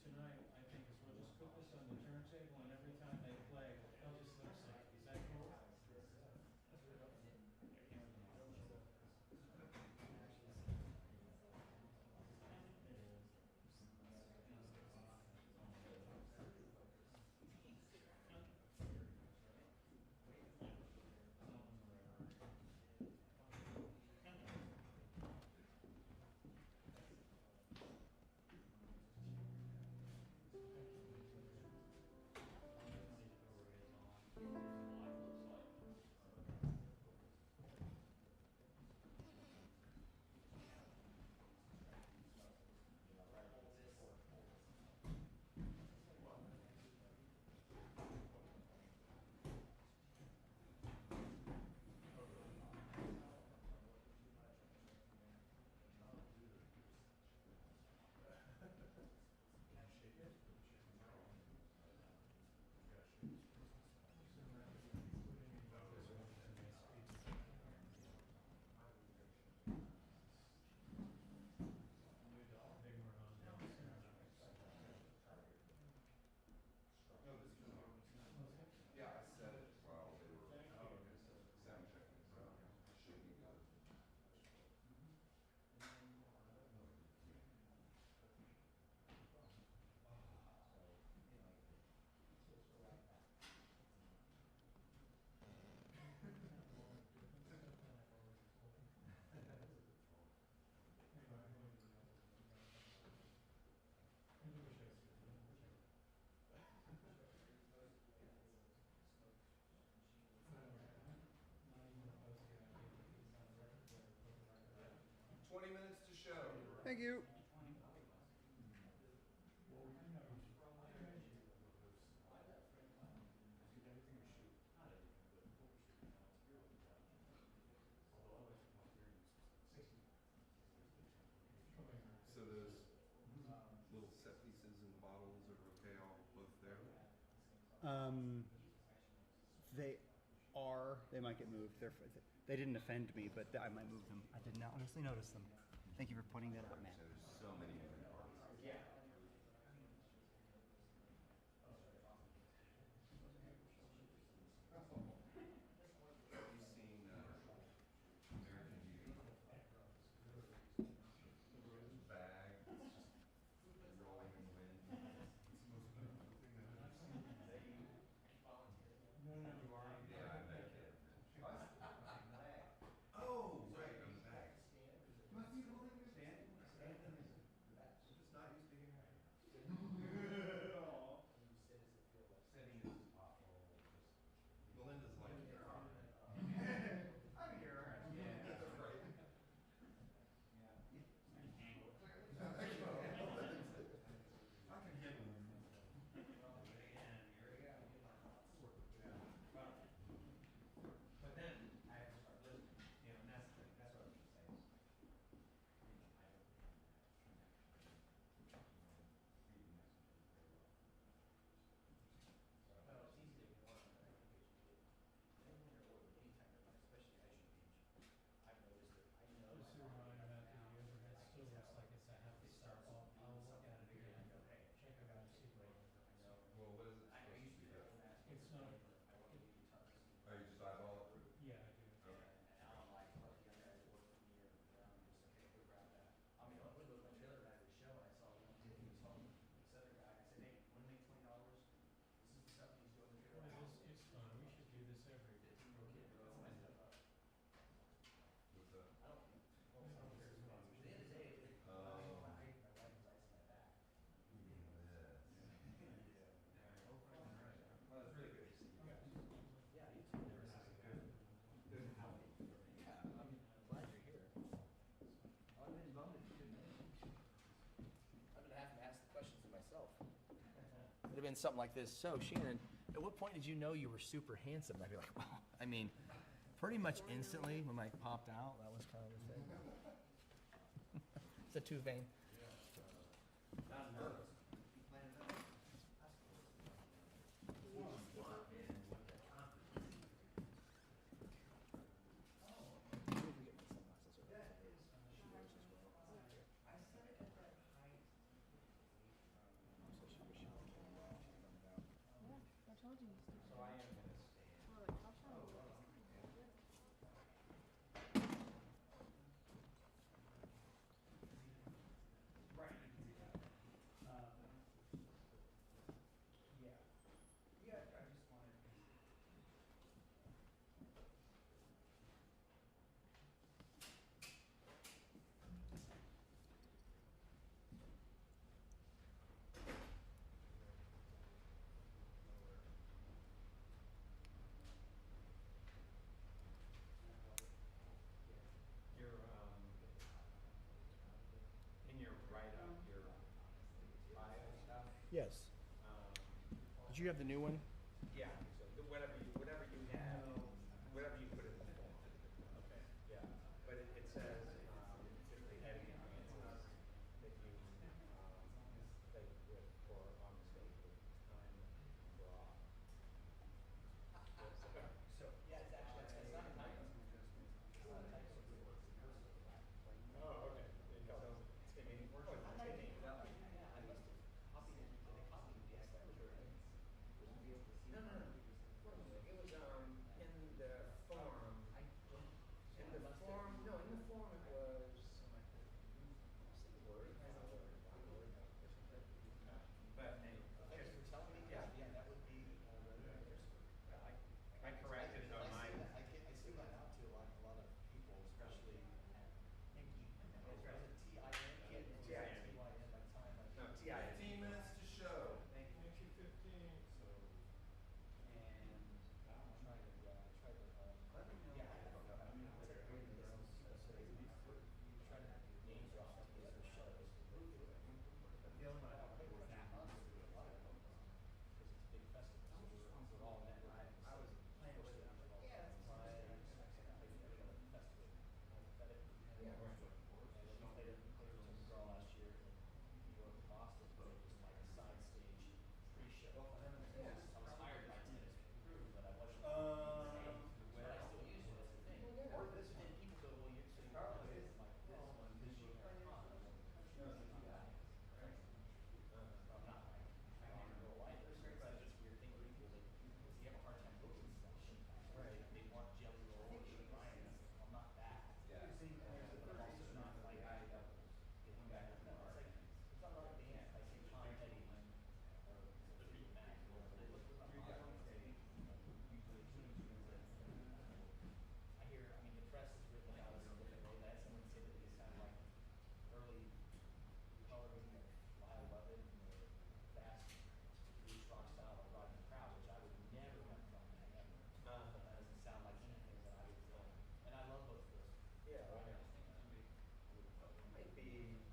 tonight, I think, is we'll just put this on the turntable, and every time they play, they'll just lip sync. Is that cool? Minutes to show. Thank you. So those little set pieces and bottles are okay, all both there? They are. They might get moved. They didn't offend me, but I might move them. I did not honestly notice them. Thank you for pointing that out, man. So there's so many moving parts. Yeah. Have you seen American Beauty? The bag, it's just rolling in the wind. It's the most beautiful thing I've ever seen. Yeah, I bet it. Oh, right, on the bag. Must be holding your stand. I'm just not used to hearing it. Setting is awful. Melinda's like, you're on it. I'm here, aren't you? Yeah, that's right. I can handle it. But then I have to start listening, and that's the thing, that's what I was going to say. Well, it's easy to ignore on the application. Anytime you're on, especially as you age, I've noticed that I know. Just a reminder that the overhead still looks like it's a half a star. I'll look at it again and go, hey, check it out, see what it is. Well, what is it supposed to be that? It's not. Oh, you just eyeball it? Yeah, I do. Okay. And now I'm like, well, the other guys that work for me or around, just okay, go grab that. I mean, I went to my trailer back at the show and I saw one kid, he was home, this other guy, I said, hey, want to make $20? This is the stuff he's doing the trailer. Well, it's fun. We should do this every day. 15-year-old kid, that's my stuff up. What's that? I don't think, well, some of it's fun. At the end of the day, my wife was icing my back. Well, it's really good to see you guys. Yeah, you too. Good. Good. Yeah, I'm glad you're here. I've been bummed if you didn't know. I've been having to ask the questions to myself. It'd have been something like this. So, Shannon, at what point did you know you were super handsome? I'd be like, well, I mean, pretty much instantly when I popped out, that was kind of the thing. It's a two vein. Not nervous. you have the new one? Yeah, so whatever you have, whatever you put in the form. Okay. Yeah, but it says, just the heading advances that you, played with or on the stage with time draw. So, yeah, it's actually, it's not a typo. It's not a typo. Oh, okay. So, I mean, I must have copied it, did I copy the DSLers or? no. It was, in the form, in the form, no, in the form it was, word, one word, or something. But, Thank you for telling me, yeah, yeah, that would be, I corrected it on my. I send that out to a lot of people, especially Nikki. T-I-N, T-I-N. T-Y-N, by the time I. No, TI. 15 minutes to show. Thank you. Make it 15. So, and try to, yeah, I don't know how to, it's like great business. So you try to name drop to these other shows. The only one I don't play was that month, a lot of them, because it's a big festival, so we're all networking. I was playing with it. Yeah. I played at a festival, Yeah, right. and then we played at Tim McGraw last year in New York and Boston, but it was like a side stage pre-show. Yeah. I was hired by tennis crew, but I wasn't. But I still use it as a thing. Well, yeah. Or this, then people go, well, you, so you probably is like this one, this year, I'm not like, rock and roll either, so it's just a weird thing where people, because you have a hard time booking stuff sometimes. Right. They want Jelly Roll or Shane Ryan, and it's like, I'm not that. Yeah. But I'm also not like, no, it's like, it's not a lot of bands, I say Tom Petty, or the Fleetwood Mac, or they look for my I hear, I mean, the press has written about us in different ways. I had someone say that they sound like early coloring of Lyle Lovett and the fast blues rock style of Rodney Crowd, which I would never have done that ever. But that doesn't sound like anything that I would feel. And I love both of those. Yeah, right.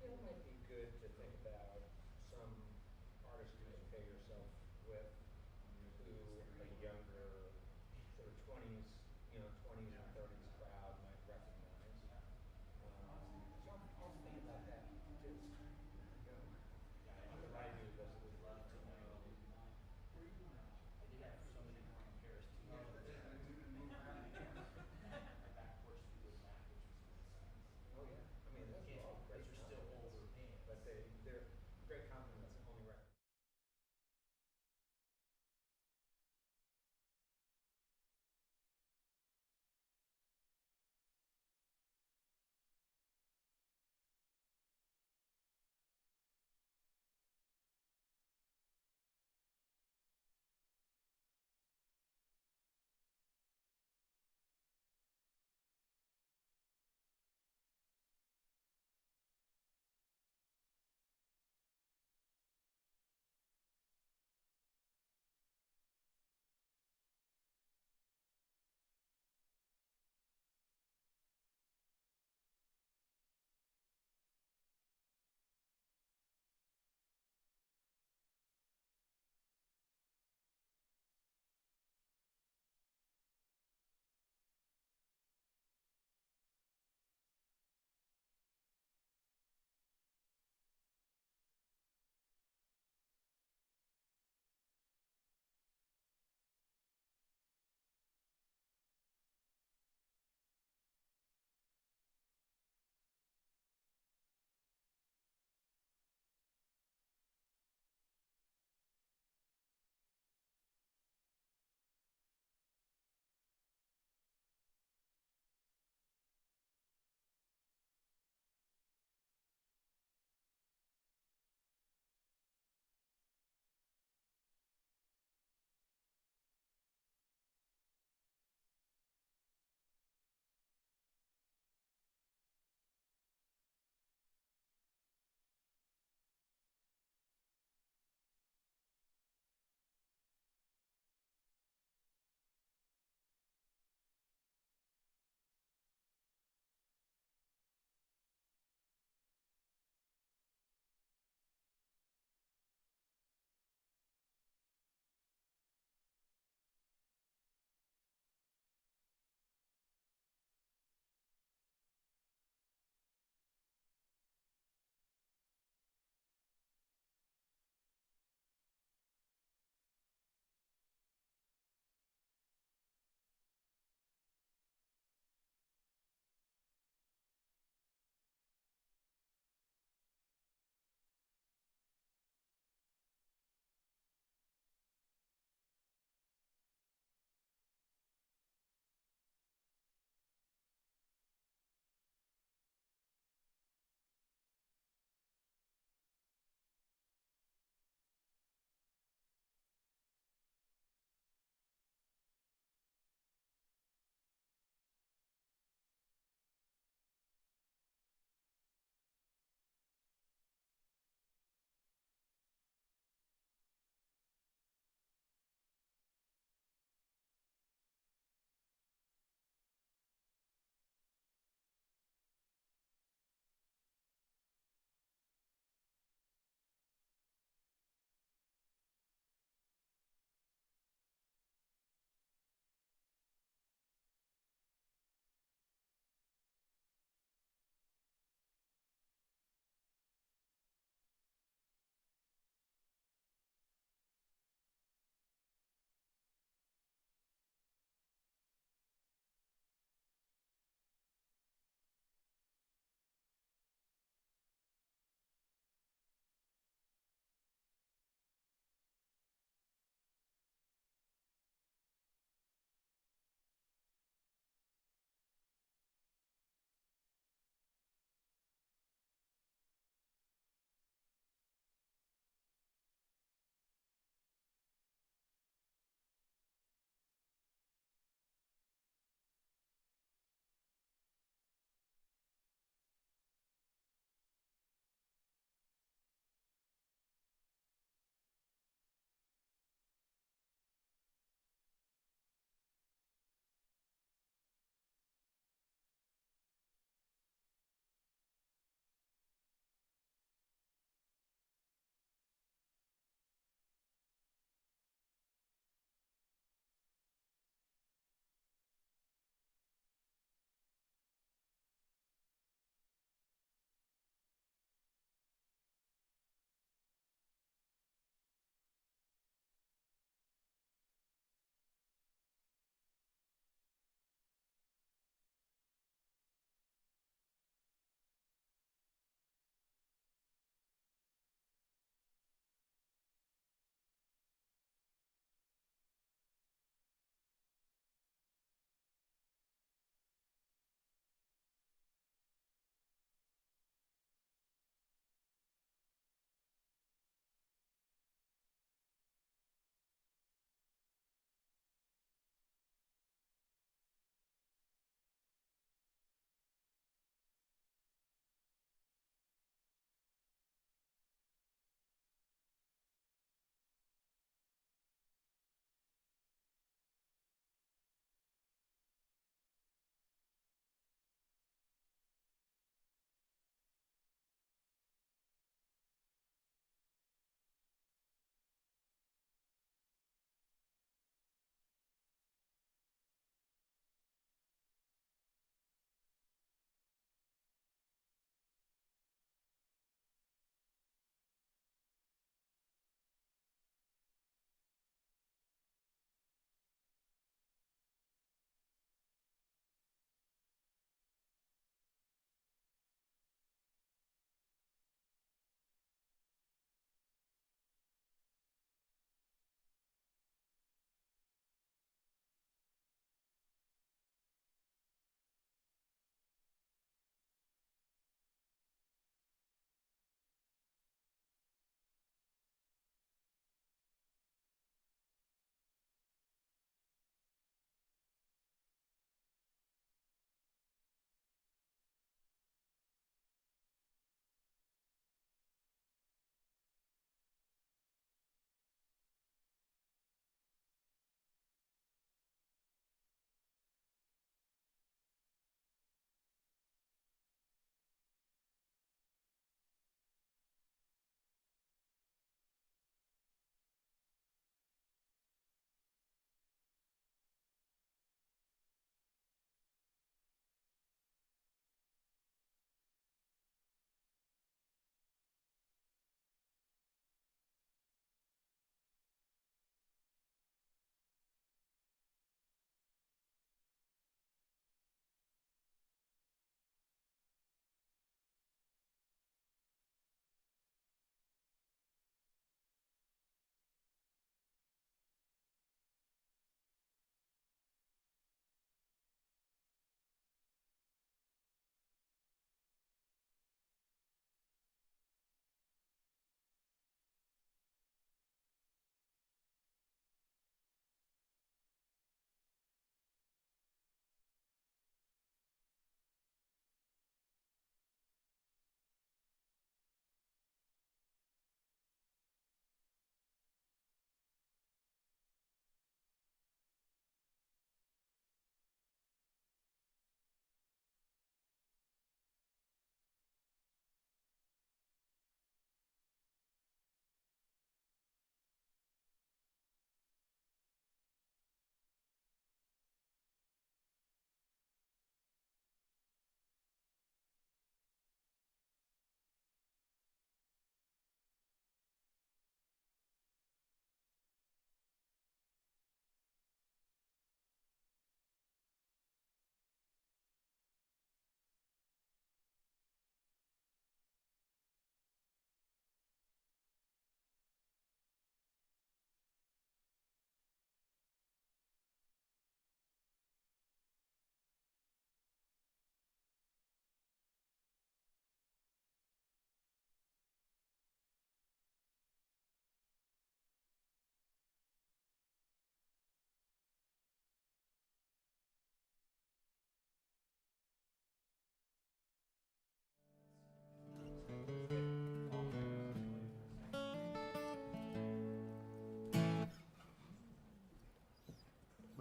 It might be good to think about some artists you may pair yourself with who a younger sort of 20s, 20s and 30s crowd might recognize. So I'll think about that too. What I do was Would love to know. I did have so many in Paris too. My back porch Fleetwood Mac, which was really sad. oh yeah, I mean those are all great. Those are still compliments. older bands. But they're great compliments, only record.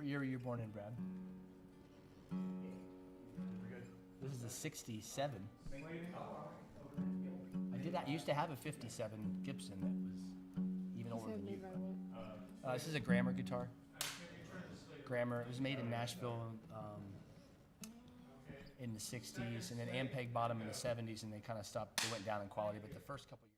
year were you born in, Brad? This is a 67. I used to have a 57 Gibson that was even older than you. This is a Grammar guitar. Grammar. It was made in Nashville in the 60s, and then Ampeg bought them in the 70s, and they kind of stopped. They went down in quality, but the first couple years.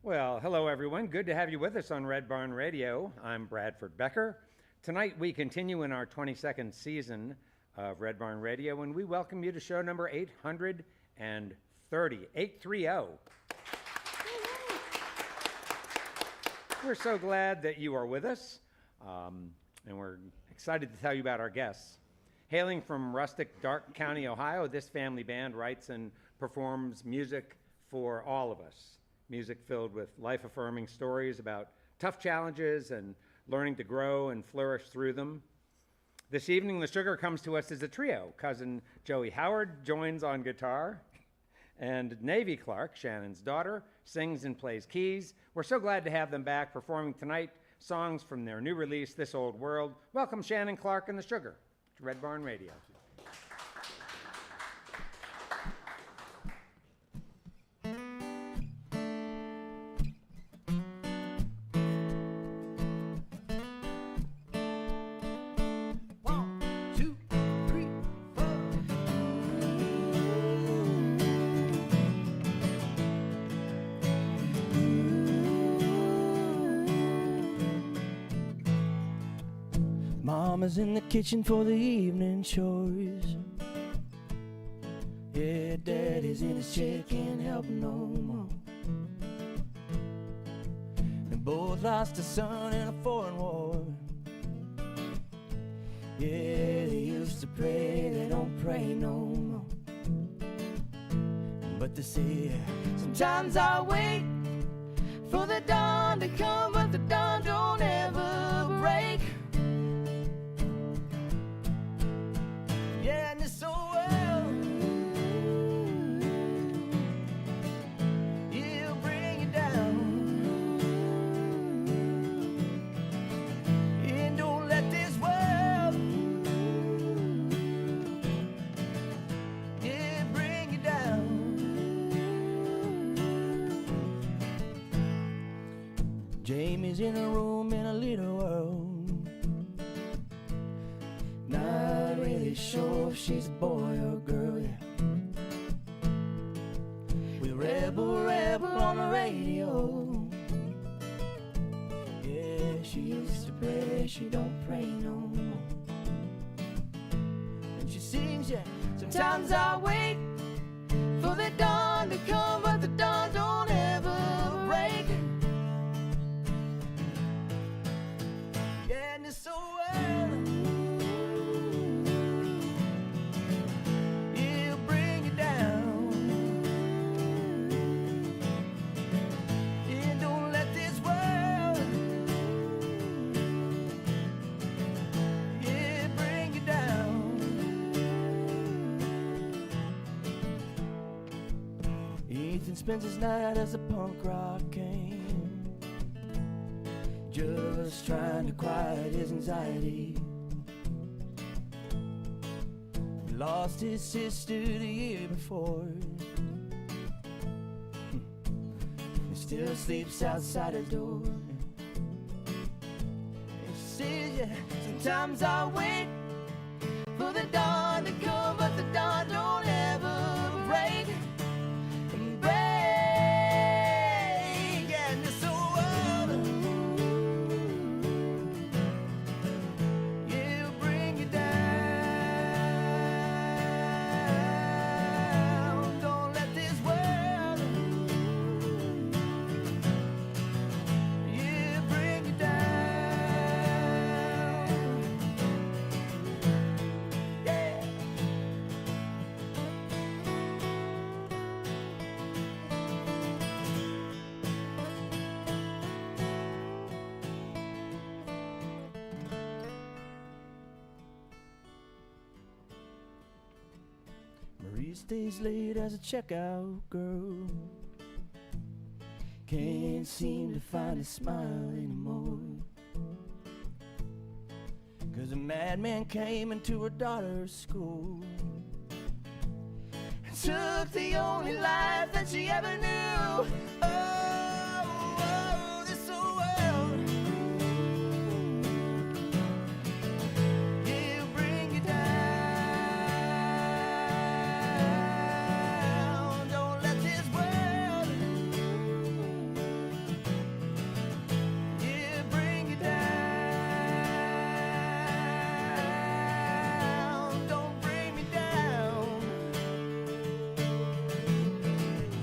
Well, hello everyone. Good to have you with us on Red Barn Radio. I'm Bradford Becker. Tonight we continue in our 22nd season of Red Barn Radio, and we welcome you to show number 830. 830. We're so glad that you are with us, and we're excited to tell you about our guests. Hailing from rustic Darke County, Ohio, this family band writes and performs music for all of us. Music filled with life-affirming stories about tough challenges and learning to grow and flourish through them. This evening, the Sugar comes to us as a trio. Cousin Joey Howard joins on guitar, and Navie Clark, Shannon's daughter, sings and plays keys. We're so glad to have them back performing tonight songs from their new release, This Old World. Welcome Shannon Clark and the Sugar to Red Barn Radio. Mama's in the kitchen for the evening chores. Yeah, Daddy's in his chair, can't help no more. both lost a son in a foreign war. Yeah, they used to pray, they don't pray no more. But they say, sometimes I wait for the dawn to come, but the dawn don't ever break. Yeah, and this old world, it'll bring you down. And don't let this world, yeah, bring you down. Jamie's in a room in a little world, not really sure if she's a boy or a girl yet. We rebel, rebel on the radio. Yeah, she used to pray, she don't pray no more. And she sings, yeah, sometimes I wait for the dawn to come, but the dawn don't ever break. Yeah, and it's so well, it'll bring you down. And don't let this world, yeah, bring you down. Ethan spends his night as a punk rock king, just trying to quiet his anxiety. He lost his sister the year before. He still sleeps outside her door. And she says, yeah, sometimes I wait for the dawn to come, but the dawn don't ever break. Break, and it's so world, yeah, it'll bring you down. Don't let this world, yeah, bring you down. Yeah. Marie stays late as a checkout girl, can't seem to find a smile anymore. 'Cause a madman came into her daughter's school and took the only life that she ever knew. Oh, this old world, it'll bring you down. Don't let this world, it'll bring you down. Don't bring me down.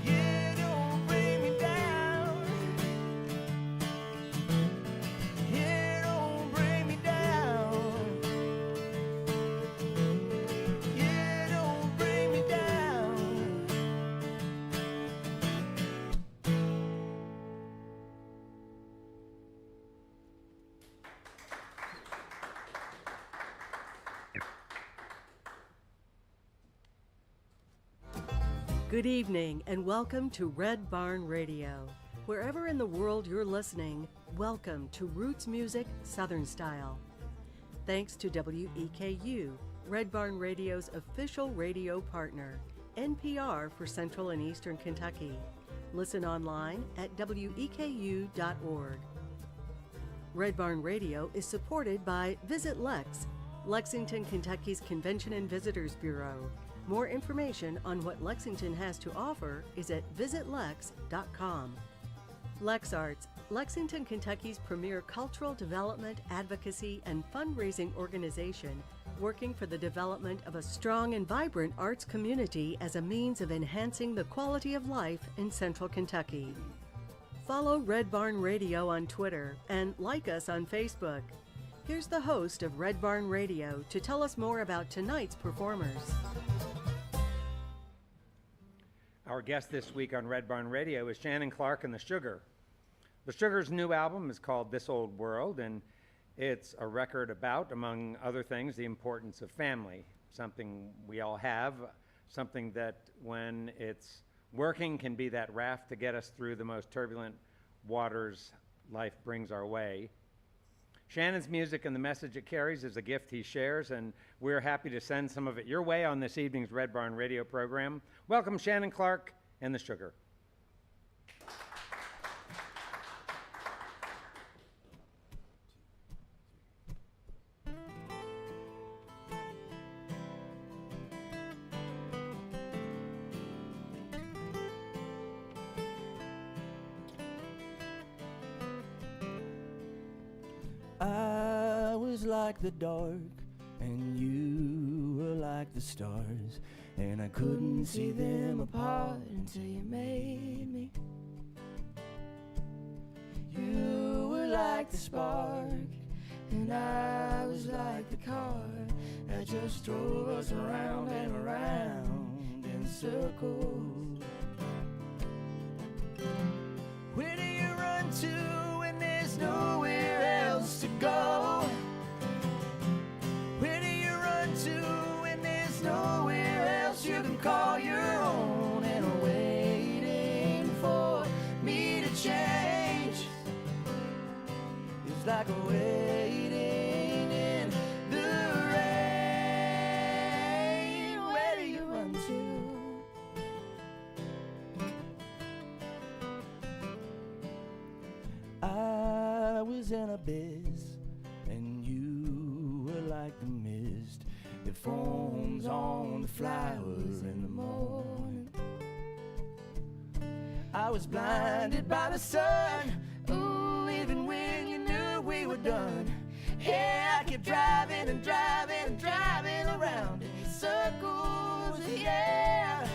Yeah, don't bring me down. Yeah, don't bring me down. Yeah, don't bring me down. Good evening and welcome to Red Barn Radio. Wherever in the world you're listening, welcome to Roots Music Southern Style. Thanks to WEKU, Red Barn Radio's official radio partner, NPR for Central and Eastern Kentucky. Listen online at weku.org. Red Barn Radio is supported by Visit Lex, Lexington, Kentucky's Convention and Visitors Bureau. More information on what Lexington has to offer is at visitlex.com. LexArts, Lexington, Kentucky's premier cultural development, advocacy, and fundraising organization, working for the development of a strong and vibrant arts community as a means of enhancing the quality of life in Central Kentucky. Follow Red Barn Radio on Twitter and like us on Facebook. Here's the host of Red Barn Radio to tell us more about tonight's performers. Our guest this week on Red Barn Radio is Shannon Clark and the Sugar. The Sugar's new album is called This Old World, and it's a record about, among other things, the importance of family, something we all have, something that when it's working can be that raft to get us through the most turbulent waters life brings our way. Shannon's music and the message it carries is a gift he shares, and we're happy to send some of it your way on this evening's Red Barn Radio program. Welcome Shannon Clark and the Sugar. I was like the dark, and you were like the stars, and I couldn't see them apart until you made me. You were like the spark, and I was like the car that just drove us around and around in circles. Where do you run to when there's nowhere else to go? Where do you run to when there's nowhere else you can call your own? And I'm waiting for me to change. It's like a waiting in the rain. Where do you run to? I was in abyss, and you were like the mist that forms on the flowers in the morning. I was blinded by the sun, ooh, even when you knew we were done. Yeah, I kept driving and driving and driving around in circles, yeah.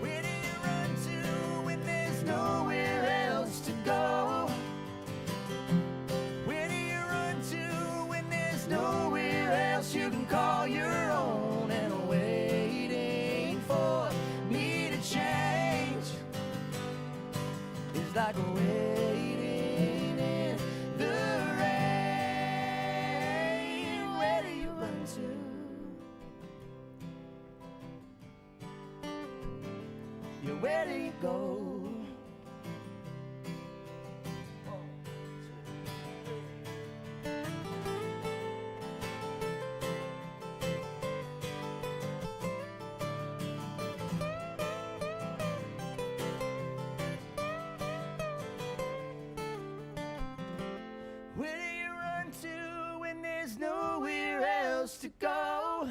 Where do you run to when there's nowhere else to go? Where do you run to when there's nowhere else you can call your own? And I'm waiting for me to change. It's like waiting in the rain. Where do you run to? Yeah, where do you go? Where do you run to when there's nowhere else to go?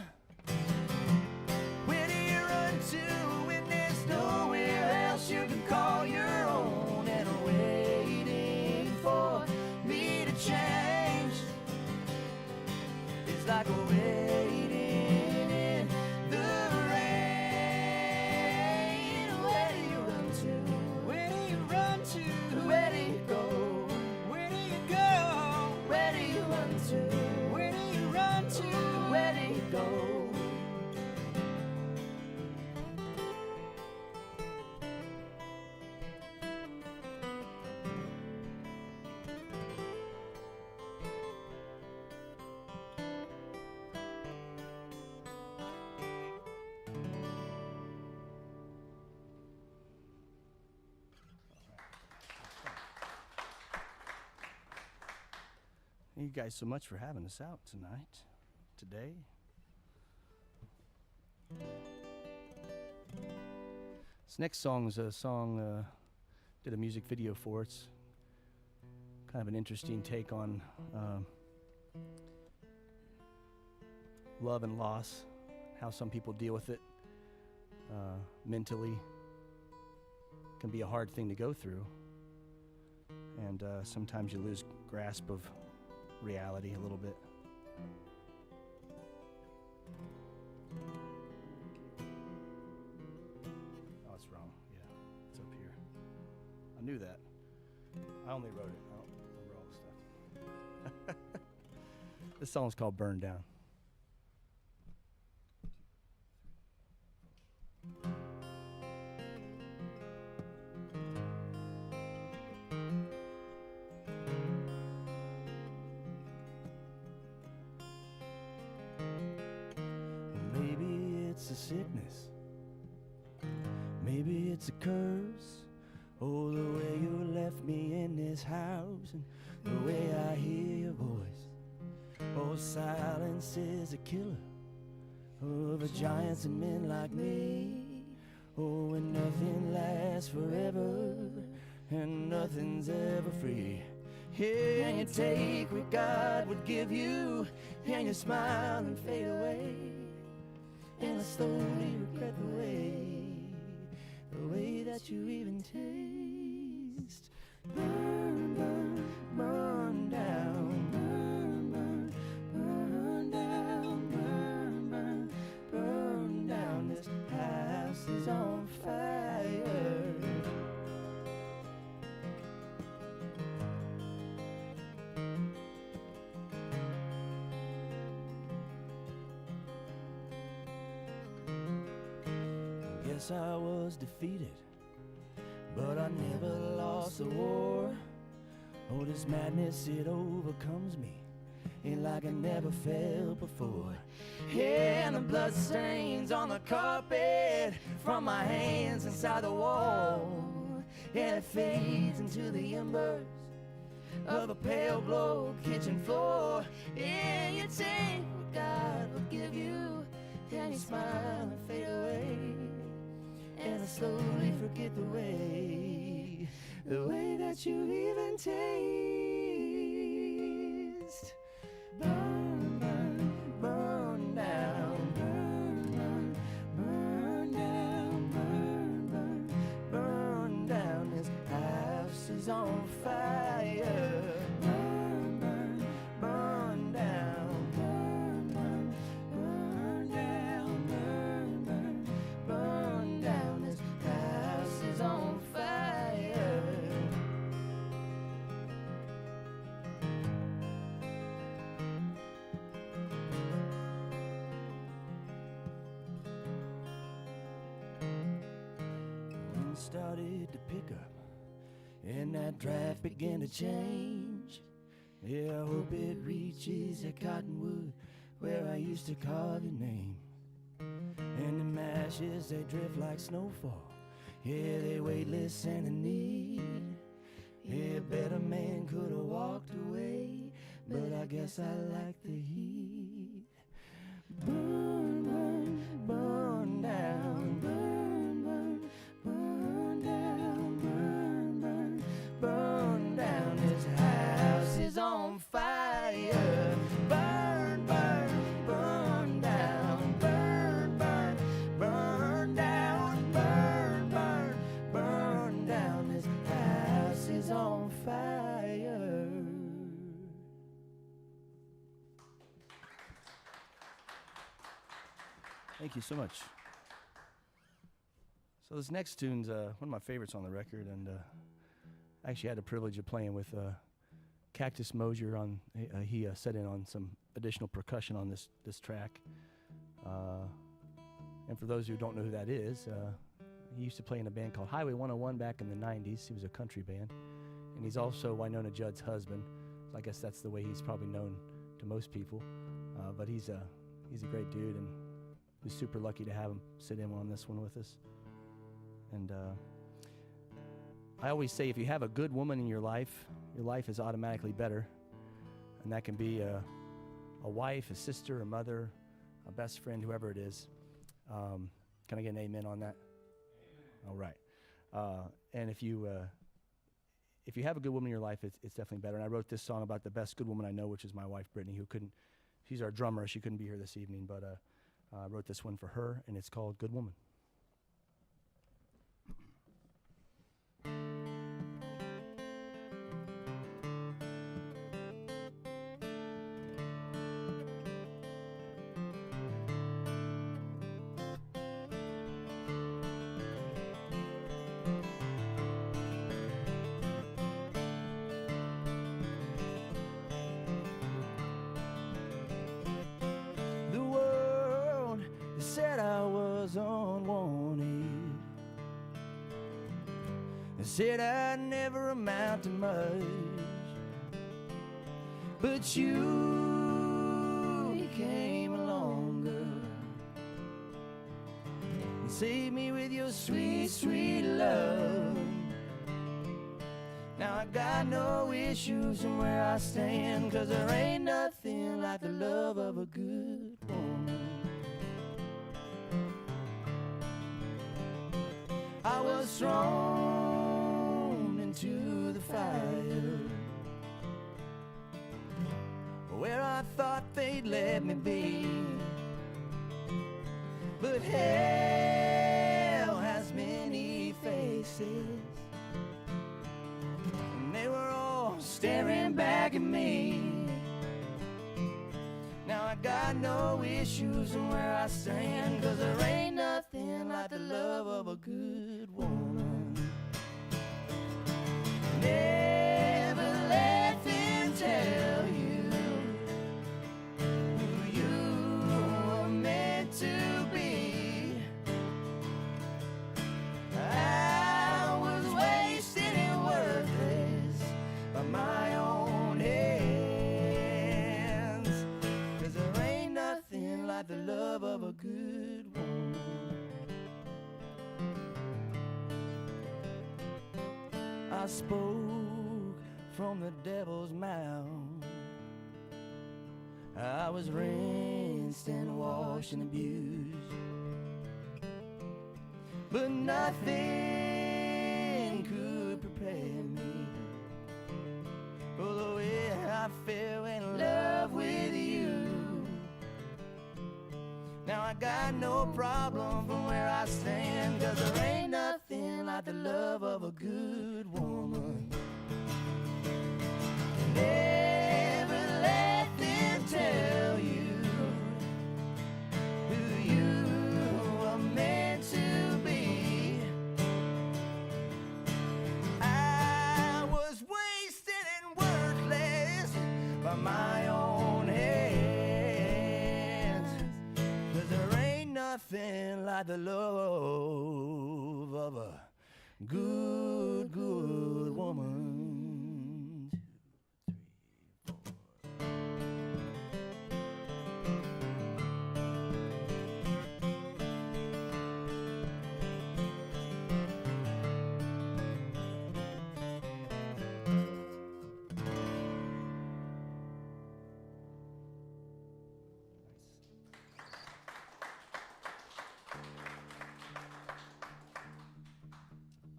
Where do you run to when there's nowhere else you can call your own? And I'm waiting for me to change. It's like a waiting in the rain. Where do you run to? Where do you run to? Where do you go? Where do you go? Where do you run to? Where do you run to? Where do you go? Thank you guys so much for having us out today. This next song is a song did a music video for. It's kind of an interesting take on love and loss, how some people deal with it mentally. Can be a hard thing to go through, and sometimes you lose grasp of reality a little bit. Oh, it's wrong. Yeah, it's up here. knew that. I only wrote it. I don't remember all the stuff. This song's called Burn Down. Maybe it's a sickness, maybe it's a curse. Oh, the way you left me in this house, and the way I hear your voice. Oh, silence is a killer of a giants and men like me. Oh, and nothing lasts forever, and nothing's ever free. Yeah, and you take what God would give you, and you smile and fade away. And I slowly regret the way that you even taste. Burn, burn, burn down, burn, burn, burn down, burn, burn, burn down. This house is on fire. Guess I was defeated, but I never lost a war. Oh, this madness, it overcomes me, and like I never felt before. Yeah, and the blood stains on the carpet from my hands inside the wall, and it fades into the embers of a pale glow kitchen floor. Yeah, you take what God will give you, and you smile and fade away. And I slowly forget the way that you even taste. Burn, burn, burn down, burn, burn, burn down, burn, burn, burn down. This house is on fire. Burn, burn, burn down, burn, burn, burn down, burn, burn, burn down. This house is on fire. Wind started to pick up, and that draft began to change. Yeah, I hope it reaches that cottonwood where I used to carve your name. And the ashes, they drift like snowfall. Yeah, they weightless and in need. Yeah, a better man could have walked away, but I guess I like the heat. Burn, burn, burn down, burn, burn, burn down, burn, burn, burn down. This house is on fire. Burn, burn, burn down, burn, burn, burn down, burn, burn, burn down. This house is on fire. Thank you so much. So this next tune's one of my favorites on the record, and I actually had the privilege of playing with Cactus Mosier on. He set in on some additional percussion on this track. And for those who don't know who that is, he used to play in a band called Highway 101 back in the 90s. He was a country band, and he's also Winona Judd's husband. So I guess that's the way he's probably known to most people. But he's a great dude, and we're super lucky to have him sit in on this one with us. And I always say, if you have a good woman in your life is automatically better. And that can be a wife, a sister, a mother, a best friend, whoever it is. Can I get an amen on that? All right. And if you have a good woman in your life, it's definitely better. And I wrote this song about the best good woman I know, which is my wife, Brittany, she's our drummer. She couldn't be here this evening, but I wrote this one for her, and it's called Good Woman. was unwanted. They said I'd never amount to much, but you came along, girl, and saved me with your sweet, sweet love. Now I got no issues from where I stand, 'cause there ain't nothing like the love of a good woman. I was thrown into the fire, where I thought they'd let me be, but hell has many faces, and they were all staring back at me. Now I got no issues from where I stand, 'cause there ain't nothing like the love of a good woman. Never let them tell you who you were meant to be. I was wasted and worthless by my own hands, 'cause there ain't nothing like the love of a good woman. I spoke from the devil's mouth. I was rinsed and washed and abused, but nothing could prepare me for the way I fell in love with you. Now I got no problem from where I stand, 'cause there ain't nothing like the love of a good woman. Never let them tell you who you were meant to be. I was wasted and worthless by my own hands, 'cause there ain't nothing like the love of a good, good woman. 2, 3, 4.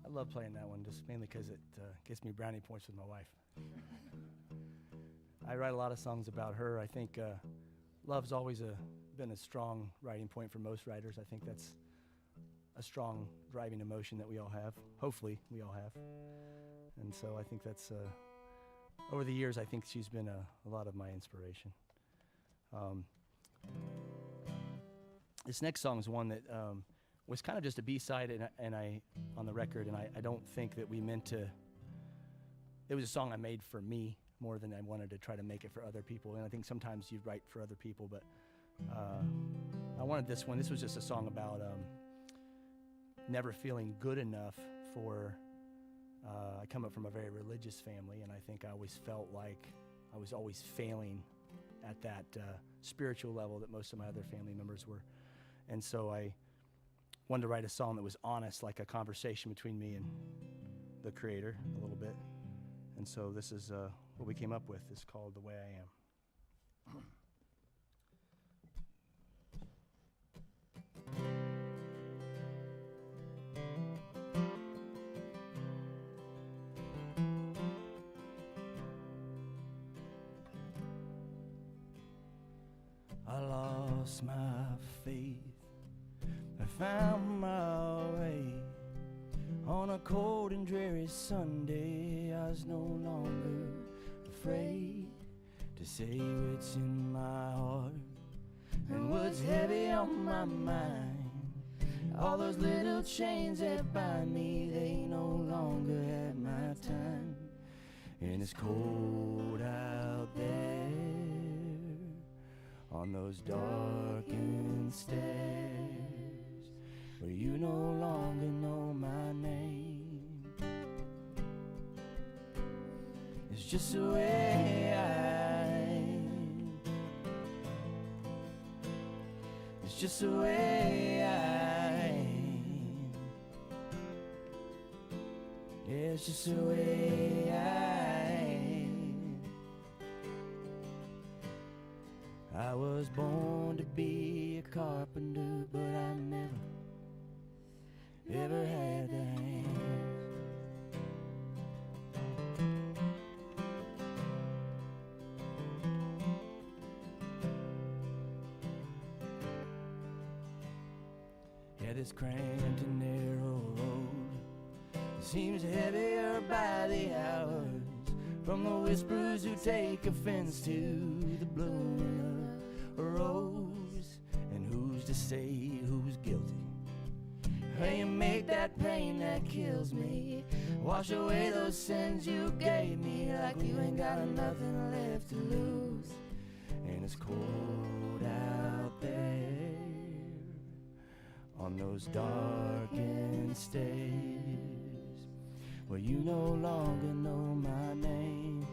I love playing that one, just mainly because it gets me brownie points with my wife. I write a lot of songs about her. I think love's always been a strong writing point for most writers. I think that's a strong driving emotion that we all have. Hopefully, we all have. And so I think that's, over the years, I think she's been a lot of my inspiration. This next song is one that was kind of just a B-side and I on the record, and I don't think that we meant to. It was a song I made for me more than I wanted to try to make it for other people. And I think sometimes you write for other people, but I wanted this one. This was just a song about never feeling good enough for. I come up from a very religious family, and I think I always felt like I was always failing at that spiritual level that most of my other family members were. And so I wanted to write a song that was honest, like a conversation between me and the Creator a little bit. And so this is what we came up with. It's called The Way I Am. I lost my faith, I found my way. On a cold and dreary Sunday, I was no longer afraid to say what's in my heart and what's heavy on my mind. All those little chains that bind me, they no longer have my time. And it's cold out there on those darkened stairs. for you no longer know my name. It's just the way it's just the way it's just the way I was born to be a carpenter, but I never, ever had the hands. Yeah, this cramped and narrow road seems heavier by the hours, from the whisperers who take offense to the blooming of a rose. And who's to say who's guilty? How you make that pain that kills me wash away those sins you gave me, like you ain't got nothing left to lose. And it's cold out there on those darkened stairs, where you no longer know my name.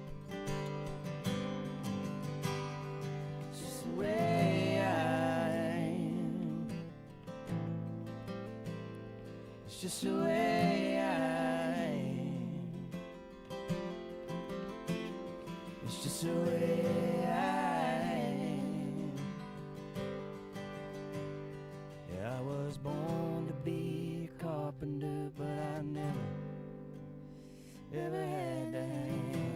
It's just the way I am. It's just the way I am. It's just the way I am. Yeah, I was born to be a carpenter, but I never, ever had the hand.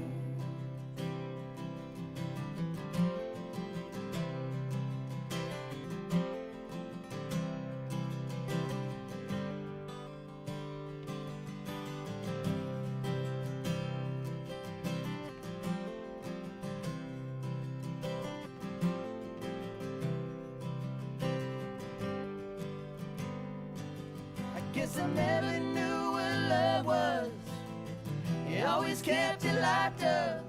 I guess I never knew what love was. You always kept it locked up,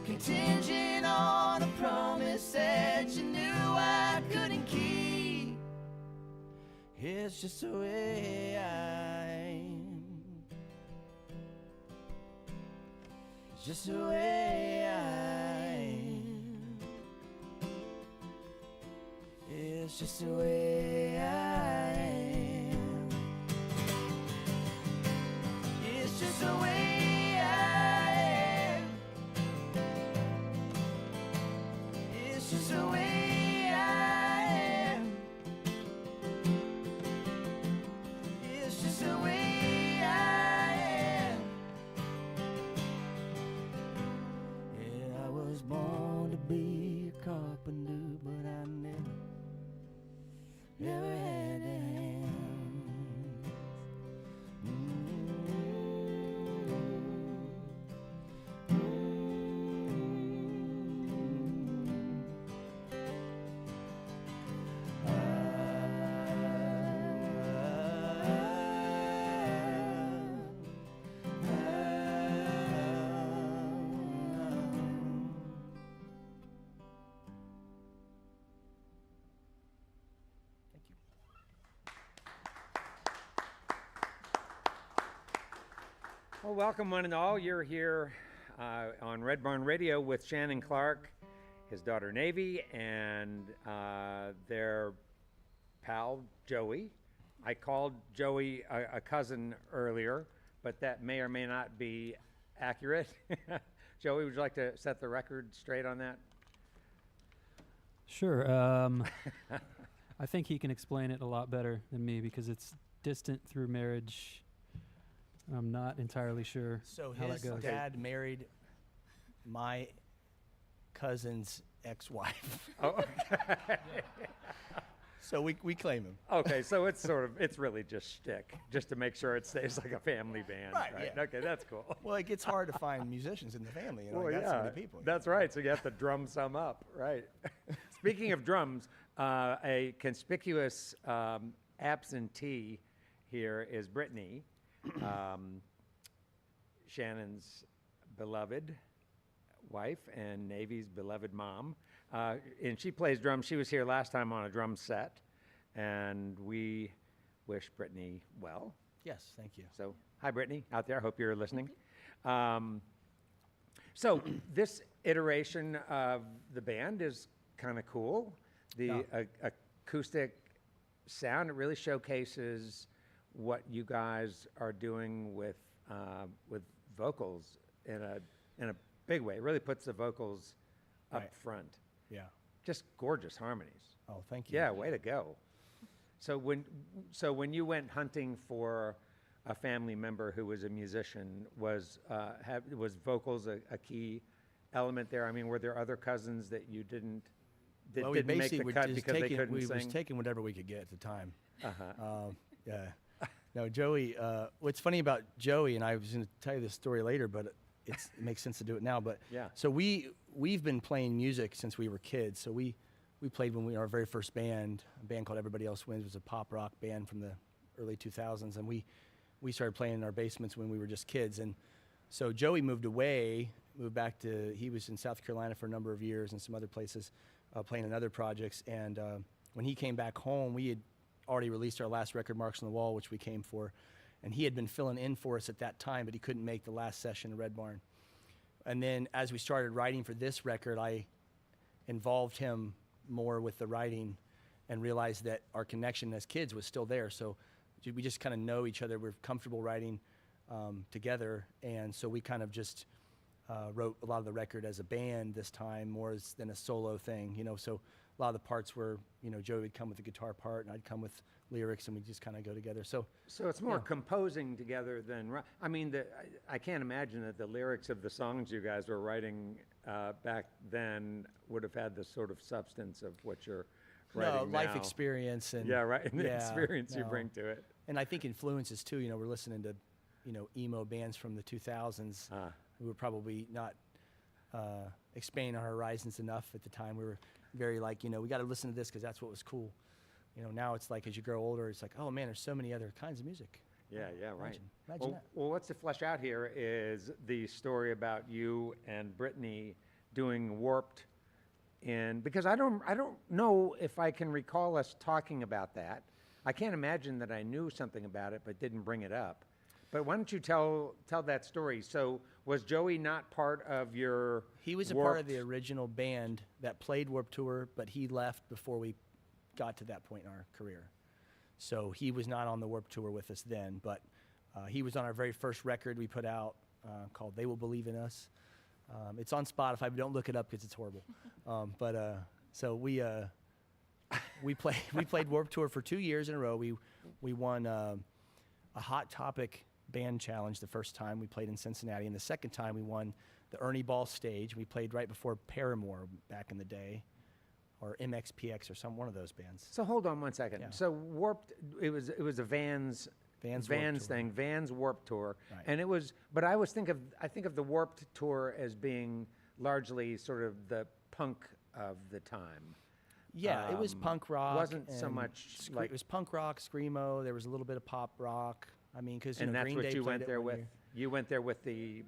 contingent on a promise that you knew I couldn't keep. It's just the way I am. It's just the way I am. It's just the way I am. It's just the way I am. It's just the way I am. It's just the way I am. Yeah, I was born to be a carpenter, but I never, ever had a hand. Well, welcome one and all. You're here on Red Barn Radio with Shannon Clark, his daughter Navie, and their pal Joey. I called Joey a cousin earlier, but that may or may not be accurate. Joey, would you like to set the record straight on that? Sure. I think he can explain it a lot better than me because it's distant through marriage. I'm not entirely sure So how his that goes. dad married my cousin's ex-wife. Oh, okay. So we claim him. Okay, so it's it's really just shtick, just to make sure it stays like a family band, Right, yeah. Okay, that's cool. Well, it gets hard to find musicians in the family. You know, Well, you got so yeah, many people. that's right. So you have to drum some up, right? Speaking of drums, a conspicuous absentee here is Brittany, Shannon's beloved wife and Navie's beloved mom. And she plays drums. She was here last time on a drum set, and we wish Brittany well. Yes, thank you. So, hi, Brittany, out there. I hope you're listening. So, this iteration of the band is kind of cool. The acoustic sound, it really showcases what you guys are doing with vocals in a big way. It really puts the vocals up Right. front. Yeah. Just gorgeous harmonies. Oh, thank you. Yeah, way to go. So when you went hunting for a family member who was a musician, was vocals a key element there? I mean, were there other cousins that you didn't Well, we didn't make basically the were cut just because they taking, couldn't we sing? was taking whatever we could get at the time. Uh-huh. Yeah. No, Joey, what's funny about Joey, and I was going to tell you this story later, but it makes sense to do it now. But Yeah. So we've been playing music since we were kids. So we played when our very first band, a band called Everybody Else Wins, was a pop rock band from the early 2000s. And we started playing in our basements when we were just kids. And so Joey moved back to, he was in South Carolina for a number of years and some other places, playing in other projects. And when he came back home, we had already released our last record, Marks on the Wall, which we came for. And he had been filling in for us at that time, but he couldn't make the last session in Red Barn. And then as we started writing for this record, I involved him more with the writing and realized that our connection as kids was still there. So we just kind of know each other. We're comfortable writing together. And so we kind of just wrote a lot of the record as a band this time more than a solo thing, So a lot of the parts were, Joey would come with the guitar part and I'd come with lyrics and we just kind of go together. So it's more composing together than I mean, I can't imagine that the lyrics of the songs you guys were writing back then would have had the sort of substance of what you're writing now. Life experience and and the yeah, experience you no. bring to it. And I think influences too. We're listening to emo bands from the 2000s who were probably not expanding our horizons enough at the time. We were very like, we got to listen to this because that's what was cool. Now it's like as you grow older, it's like, oh man, there's so many other kinds of music. Yeah, right. Imagine that. Well, what's to flesh out here is the story about you and Brittany doing Warped because I don't know if I can recall us talking about that. I can't imagine that I knew something about it but didn't bring it up. But why don't you tell that story? So was Joey not part of your He was a Warped? part of the original band that played Warped Tour, but he left before we got to that point in our career. So he was not on the Warped Tour with us then, but he was on our very first record we put out called They Will Believe in Us. It's on Spotify, but don't look it up because it's horrible. So we played Warped Tour for 2 years in a row. We won a Hot Topic band challenge the first time we played in Cincinnati, and the second time we won the Ernie Ball stage. We played right before Paramore back in the day, or MXPX or one of those bands. So hold on one second. Yeah. So Warped, it was a Vans Warped Tour. thing, Vans Warped Tour, Right. and it was. But I think of the Warped Tour as being largely sort of the punk of the time. Yeah, it was punk rock. Wasn't so and much like. it was punk rock, screamo. There was a little bit of pop rock. I mean, because And that's Green what Day you played went it there one with. year. You went there with the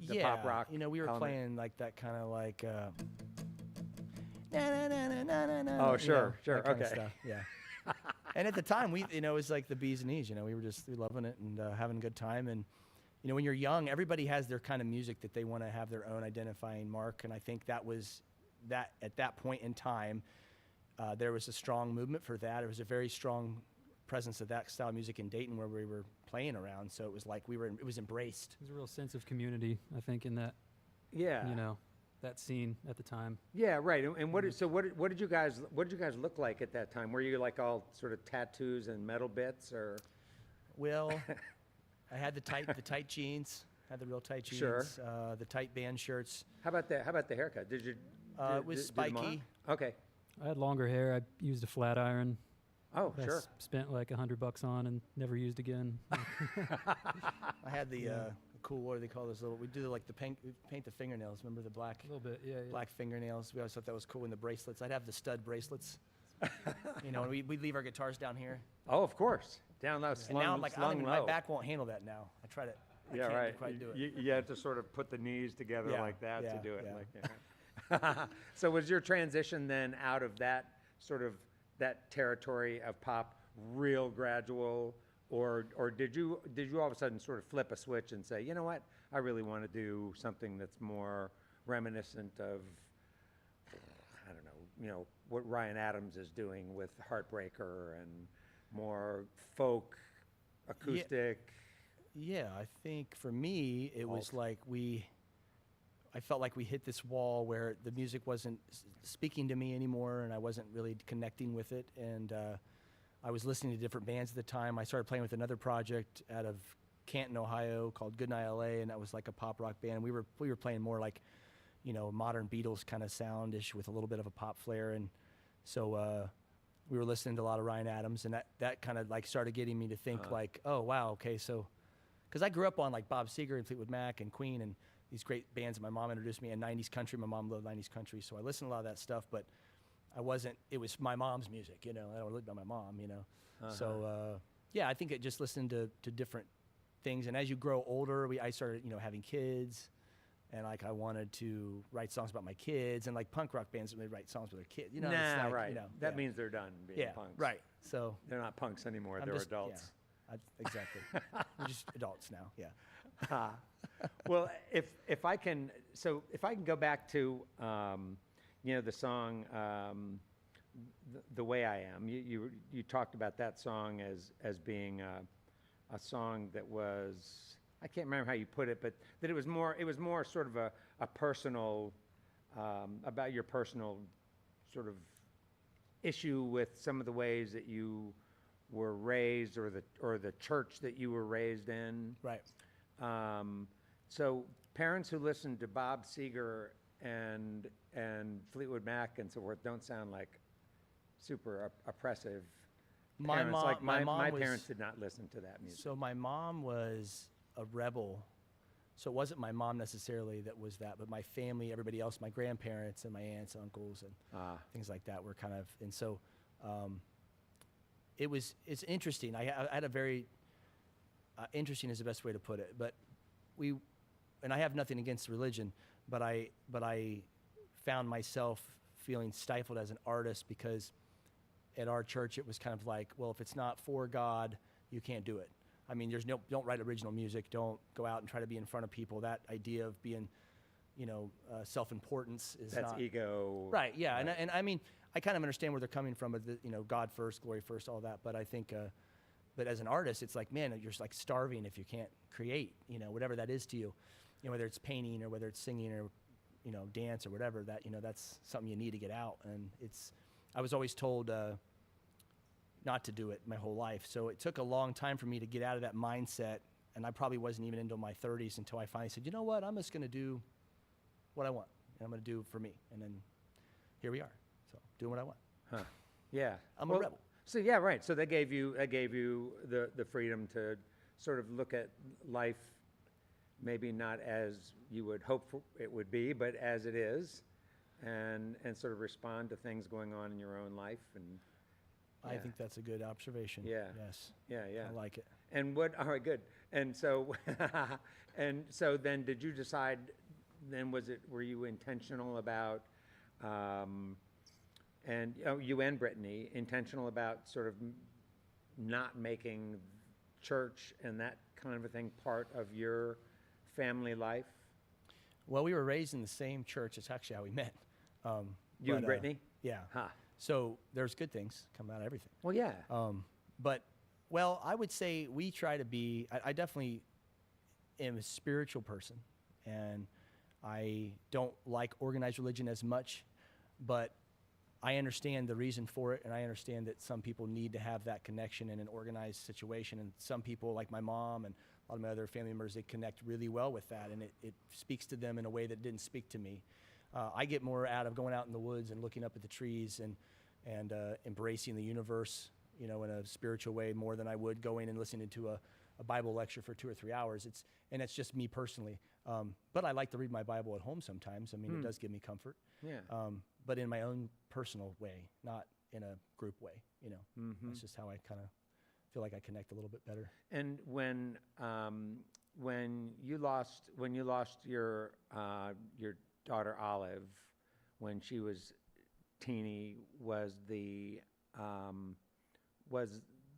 Yeah, pop rock. we were element. playing like that kind of like. Na, na, na, na, na, na, na, Oh, you sure, know, sure, that kind of okay. stuff, yeah. And at the time, it was like the bees and knees. We were just loving it and having a good time. And when you're young, everybody has their kind of music that they want to have their own identifying mark. And I think that was that at that point in time, there was a strong movement for that. There was a very strong presence of that style of music in Dayton where we were playing around. So it was like it was embraced. There's a real sense of community, I think, in that, Yeah. that scene at the time. Yeah, right. And what did you guys look like at that time? Were you like all sort of tattoos and metal bits, or? Well, I had the tight jeans, had the real tight jeans, Sure. The tight band shirts. How about the haircut? Did you? It was do them on? spiky. Okay. I had longer hair. I used a flat iron. Oh, I sure. Spent like $100 on and never used again. I had the cool, what do they call those little? We do like the paint the fingernails. Remember the black A little bit, yeah. black fingernails? We always thought that was cool. And the bracelets. I'd have the stud bracelets. And we'd leave our guitars down here. Oh, of course. Down low, slung, And now I'm like, slung my low. back won't handle that now. I tried it. I Yeah, can't right. quite do it. You had to sort of put the knees together Yeah, like that to yeah, do it. yeah. So was your transition then out of that sort of that territory of pop real gradual, or did you all of a sudden sort of flip a switch and say, you know what, I really want to do something that's more reminiscent of, I don't know, you know, what Ryan Adams is doing with Heartbreaker, and more folk, acoustic? Yeah, I think for me, it was like I felt like we hit this wall where the music wasn't speaking to me anymore, and I wasn't really connecting with it. And I was listening to different bands at the time. I started playing with another project out of Canton, Ohio, called Goodnight LA, and that was like a pop rock band. We were playing more like, you know, modern Beatles kind of soundish with a little bit of a pop flair. And so we were listening to a lot of Ryan Adams, and that kind of like started getting me to think like, oh wow, okay, so because I grew up on like Bob Seger and Fleetwood Mac and Queen and these great bands that my mom introduced me in, 90s country. My mom loved 90s country, so I listened to a lot of that stuff, but it was my mom's music, you know. I don't live by my mom, you know. So yeah, I think it just listened to different things. And as you grow older, I started, you know, having kids, and like I wanted to write songs about my kids, and like punk rock bands, they write songs with their kids, you know. Nah, like, right. You know, that means they're done being punks. Right. So they're not punks anymore. They're adults. Yeah. Exactly. We're just adults now. Yeah. Well, if I can go back to you know, the song the Way I Am. You talked about that song as being a song that was, I can't remember how you put it, but that it was more sort of a personal about your personal sort of issue with some of the ways that you were raised, or the church that you were raised in. Right. So parents who listen to Bob Seger and Fleetwood Mac and so forth don't sound like super oppressive parents. My parents did not listen to that music. So my mom was a rebel. So it wasn't my mom necessarily that was that, but my family, everybody else, my grandparents and my aunts, uncles, and things like that were kind of, and so it's interesting. I had a very, interesting is the best way to put it, but and I have nothing against religion, but I found myself feeling stifled as an artist, because at our church it was kind of like, well, if it's not for God, you can't do it. I mean, don't write original music, don't go out and try to be in front of people. That idea of being, you know, self-importance is That's not ego. Right, yeah, Right. And I mean, I kind of understand where they're coming from, but you know, God first, glory first, all that. But I think, but as an artist, it's like, man, you're just like starving if you can't create, you know, whatever that is to you, you know, whether it's painting or whether it's singing or, you know, dance or whatever, that, you know, that's something you need to get out. And I was always told not to do it my whole life. So it took a long time for me to get out of that mindset, and I probably wasn't even into my 30s until I finally said, you know what, I'm just going to do what I want, and I'm going to do for me. And then here we are. So doing what I want. Huh. Yeah. I'm a rebel. So yeah, right. So they gave you the freedom to sort of look at life, maybe not as you would hope it would be, but as it is, and sort of respond to things going on in your own life. And I think that's a good observation. Yeah. Yes. Yeah. I like it. And all right, good. And so, and so then did you decide, then were you intentional about, and you and Brittany, intentional about sort of not making church and that kind of a thing part of your family life? Well, we were raised in the same church. It's actually how we met. You and Brittany? Yeah. Huh. So there's good things come out of everything. Well, yeah. But, well, I would say we try to be, I definitely am a spiritual person, and I don't like organized religion as much, but I understand the reason for it, and I understand that some people need to have that connection in an organized situation, and some people, like my mom and a lot of my other family members, they connect really well with that, and it speaks to them in a way that didn't speak to me. I get more out of going out in the woods and looking up at the trees and embracing the universe, you know, in a spiritual way, more than I would going and listening to a Bible lecture for 2 or 3 hours. And that's just me personally. But I like to read my Bible at home sometimes. I mean, it does give me comfort. Yeah. But in my own personal way, not in a group way, you know. Mm-hmm. That's just how I kind of feel like I connect a little bit better. And when you lost your daughter Olive, when she was teeny, was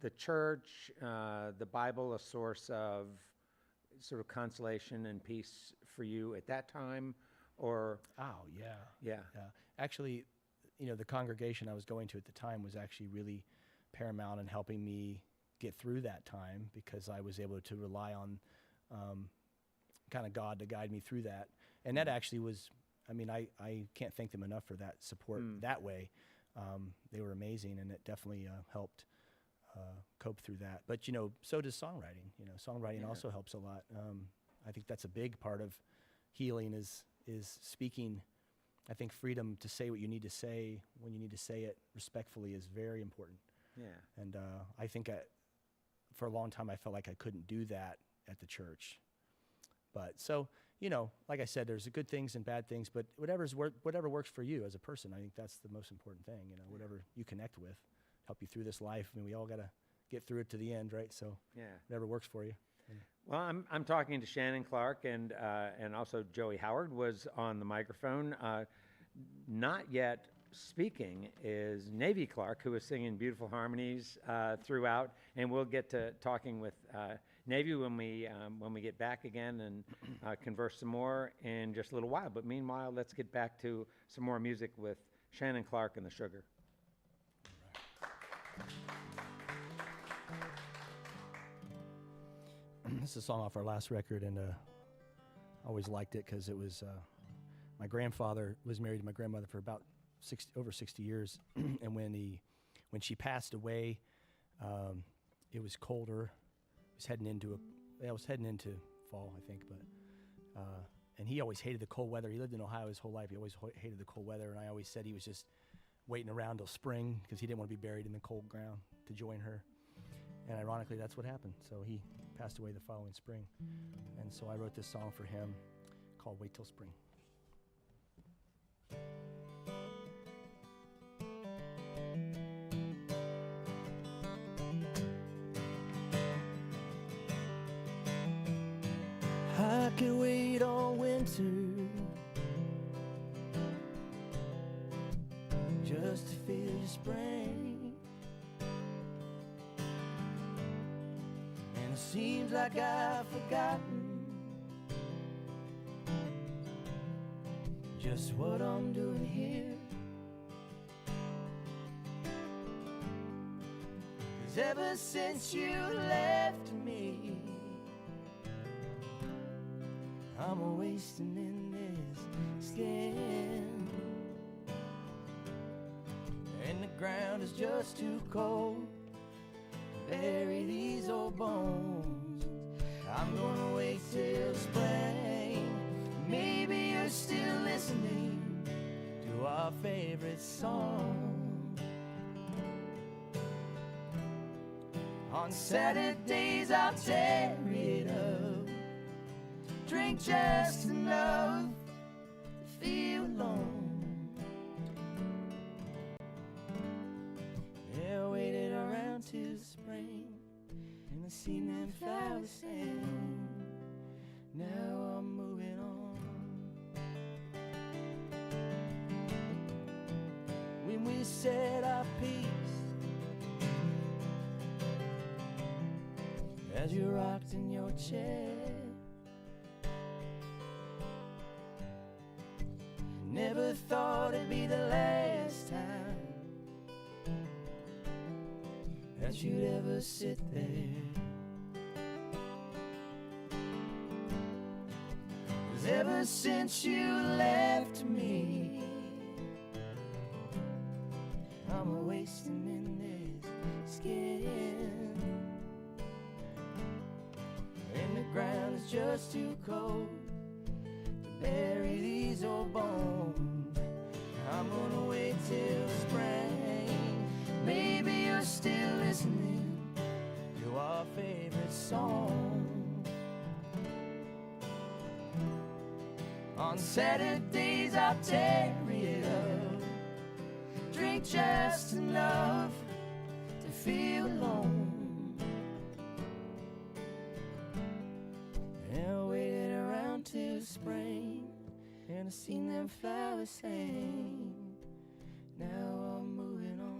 the church, the Bible, a source of sort of consolation and peace for you at that time, or? Oh, yeah. Yeah. Actually, the congregation I was going to at the time was actually really paramount in helping me get through that time, because I was able to rely on kind of God to guide me through that. And that actually was, I can't thank them enough for that support that way. They were amazing, and it definitely helped cope through that. But, so does songwriting. Songwriting also helps a lot. I think that's a big part of healing is speaking. I think freedom to say what you need to say when you need to say it respectfully is very important. Yeah. And I think for a long time I felt like I couldn't do that at the church. But so, like I said, there's good things and bad things, but whatever works for you as a person, I think that's the most important thing. Whatever you connect with, help you through this life. We all got to get through it to the end, right? So whatever works for you. Well, I'm talking to Shannon Clark, and also Joey Howard was on the microphone. Not yet speaking is Navie Clark, who is singing beautiful harmonies throughout, and we'll get to talking with Navie when we get back again and converse some more in just a little while. But meanwhile, let's get back to some more music with Shannon Clark and the Sugar. This is a song off our last record, and I always liked it because it was my grandfather was married to my grandmother for about over 60 years, and when she passed away, it was colder. It was heading into fall, I think, but and he always hated the cold weather. He lived in Ohio his whole life. He always hated the cold weather, and I always said he was just waiting around till spring because he didn't want to be buried in the cold ground to join her. And ironically, that's what happened. So he passed away the following spring. And so I wrote this song for him called Wait Till Spring. I can wait all winter just to feel your spring. And it seems like I've forgotten just what I'm doing here. 'Cause ever since you left me, I'm a wasting in this skin, and the ground is just too cold to bury these old bones. I'm gonna wait till spring. Maybe you're still listening to our favorite song. On Saturdays I'll tear it up, drink just enough to feel alone. Yeah, I waited around till spring, and I seen them flowers sing. Now I'm moving on. When we said our piece, as you rocked in your chair, never thought it'd be the last time that you'd ever sit there. 'Cause ever since you left me, I'm a wasting in this skin, and the ground is just too cold to bury these old bones. I'm gonna wait till spring. Maybe you're still listening to our favorite song. On Saturdays I'll tear it up, drink just enough to feel alone. And I waited around till spring, and I seen them flowers sing. Now I'm moving on.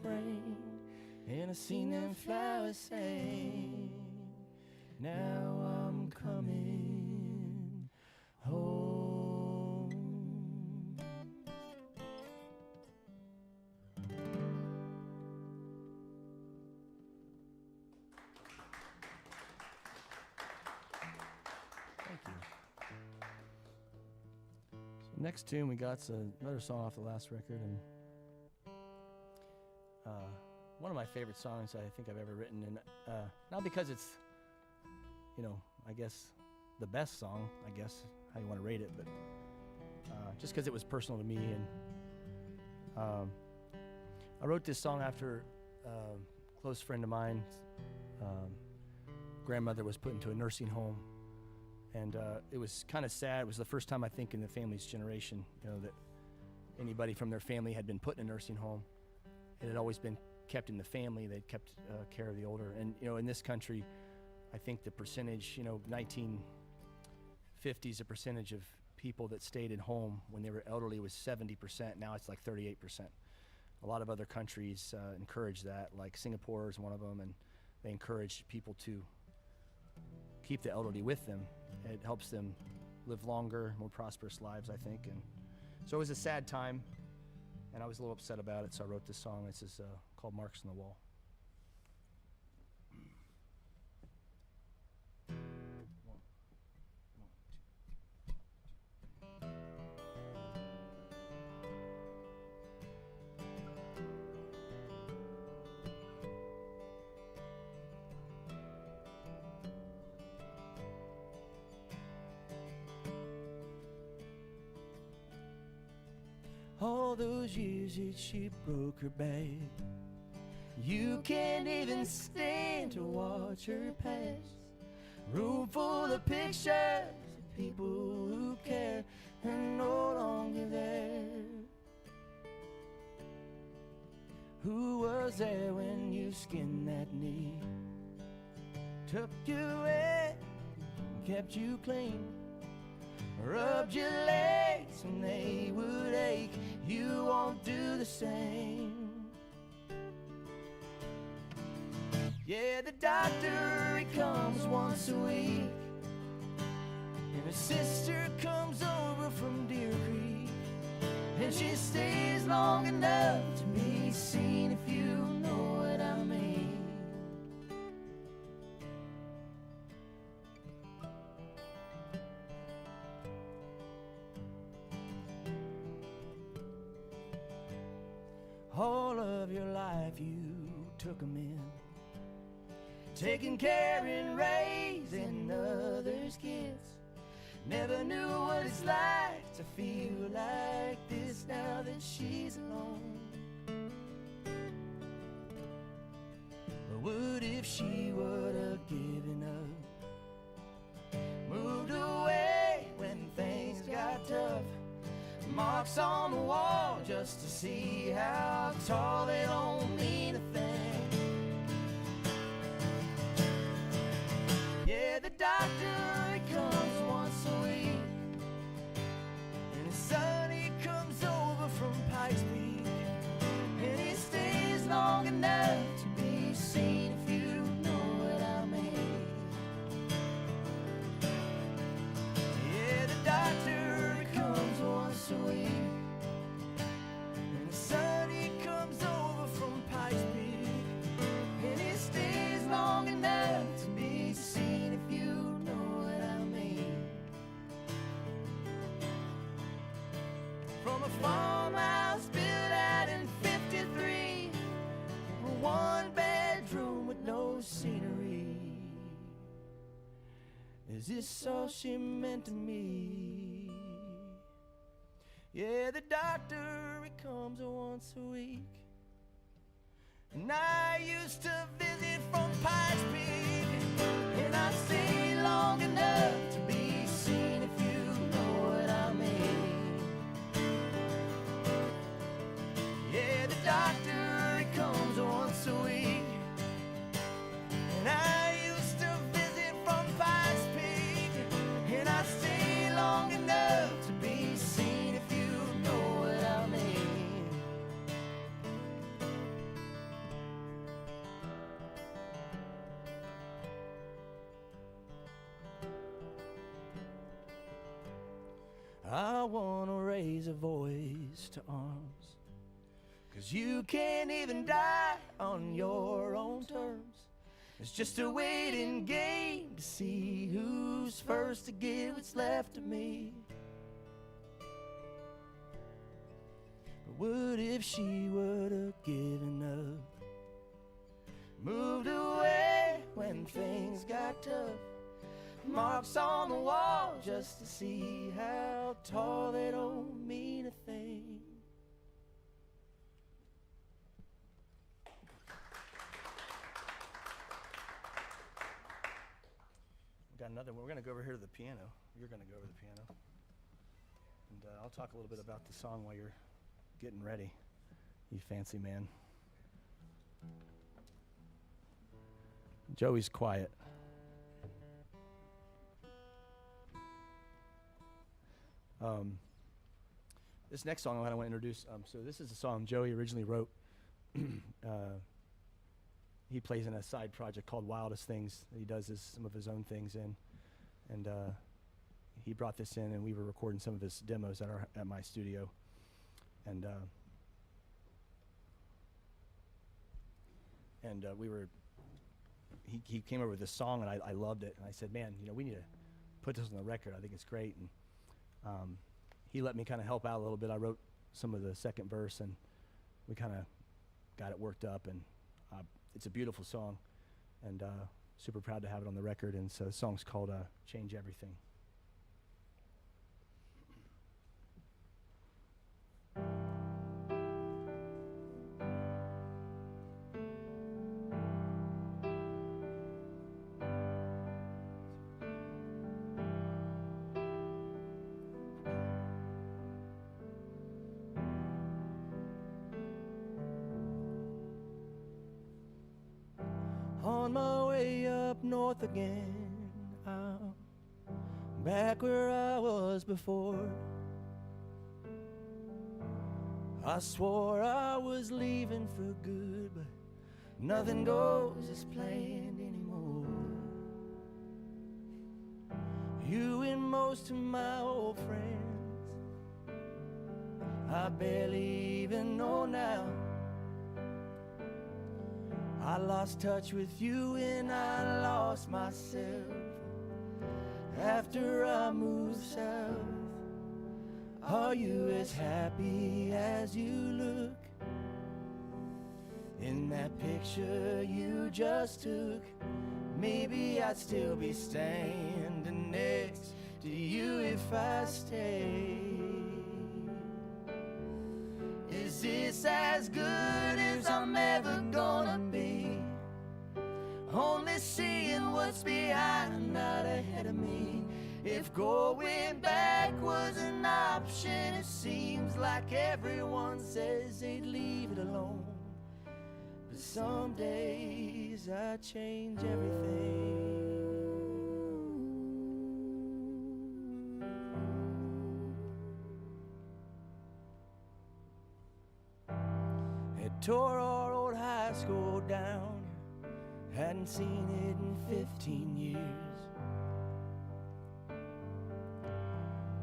spring, and I seen them flowers sing. Now I'm coming home. Thank you. So next tune we got's another song off the last record, and one of my favorite songs I think I've ever written, and not because it's, you know, I guess the best song, I guess, how you want to rate it, but just because it was personal to me. And I wrote this song after a close friend of mine, grandmother was put into a nursing home, and it was kind of sad. It was the first time, I think, in the family's generation, you know, that anybody from their family had been put in a nursing home. It had always been kept in the family. They'd kept care of the older. And, you know, in this country, I think the percentage, you know, 1950s, the percentage of people that stayed at home when they were elderly was 70%. Now it's like 38%. A lot of other countries encourage that, like Singapore is one of them, and they encourage people to keep the elderly with them. It helps them live longer, more prosperous lives, I think. And so it was a sad time, and I was a little upset about it, so I wrote this song. This is called Marks on the Wall. All those years that she broke her back, you can't even stand to watch her pass. Room full of pictures of people who care and no longer there. Who was there when you skinned that knee? Took you in, kept you clean, rubbed your legs when they would ache. You won't do the same. Yeah, the doctor, he comes once a week, and her sister comes over from Deer Creek, and she stays long enough to be seen, if you know what I mean. All of your life you took them in, taking care and raising others' kids. Never knew what it's like to feel like this now that she's alone. But what if she would have given up, moved away when things got tough? Marks on the wall just to see how tall they don't mean a thing. Yeah, the doctor, he comes once a week, and his son, he comes over from Pikes Peak, and he stays long enough to be seen, if you know what I mean. Yeah, the doctor, he comes once a week, and his son, he comes over from Pikes Peak, and he stays long enough to be seen, if you know what I mean. From a farmhouse built out in 53, a one bedroom with no scenery. Is this all she meant to me? Yeah, the doctor, he comes once a week, and I used to visit from Pikes Peak, and I stay long enough to be seen, if you know what I mean. Yeah, the doctor, he comes once a week, and I used to visit from Pikes Peak, and I stay long enough to be seen, if you know what I mean. I wanna raise a voice to arms, 'cause you can't even die on your own terms. It's just a waiting game to see who's first to get what's left of me. But what if she would have given up, moved away when things got tough? Marks on the wall just to see how tall they don't mean a thing. We got another one. We're going to go over here to the piano. You're going to go over to the piano. And I'll talk a little bit about the song while you're getting ready, you fancy man. Joey's quiet. This next song I want to introduce, so this is a song Joey originally wrote. He plays in a side project called Wildest Things that he does some of his own things in. And he brought this in, and we were recording some of his demos at my studio. And he came over with this song, and I loved it. And I said, man, we need to put this on the record. I think it's great. And he let me kind of help out a little bit. I wrote some of the second verse, and we kind of got it worked up. And it's a beautiful song, and super proud to have it on the record. And so the song's called Change Everything. On my way up north again, I'm back where I was before. I swore I was leaving for good, but nothing goes as planned anymore. You and most of my old friends I barely even know now. I lost touch with you and I lost myself after I moved south. Are you as happy as you look in that picture you just took? Maybe I'd still be standing next to you if I stayed. Is this as good as I'm ever gonna be? Only seeing what's behind, not ahead of me. If going back was an option, it seems like everyone says they'd leave it alone. But some days I change everything. It tore our old high school down, hadn't seen it in 15 years.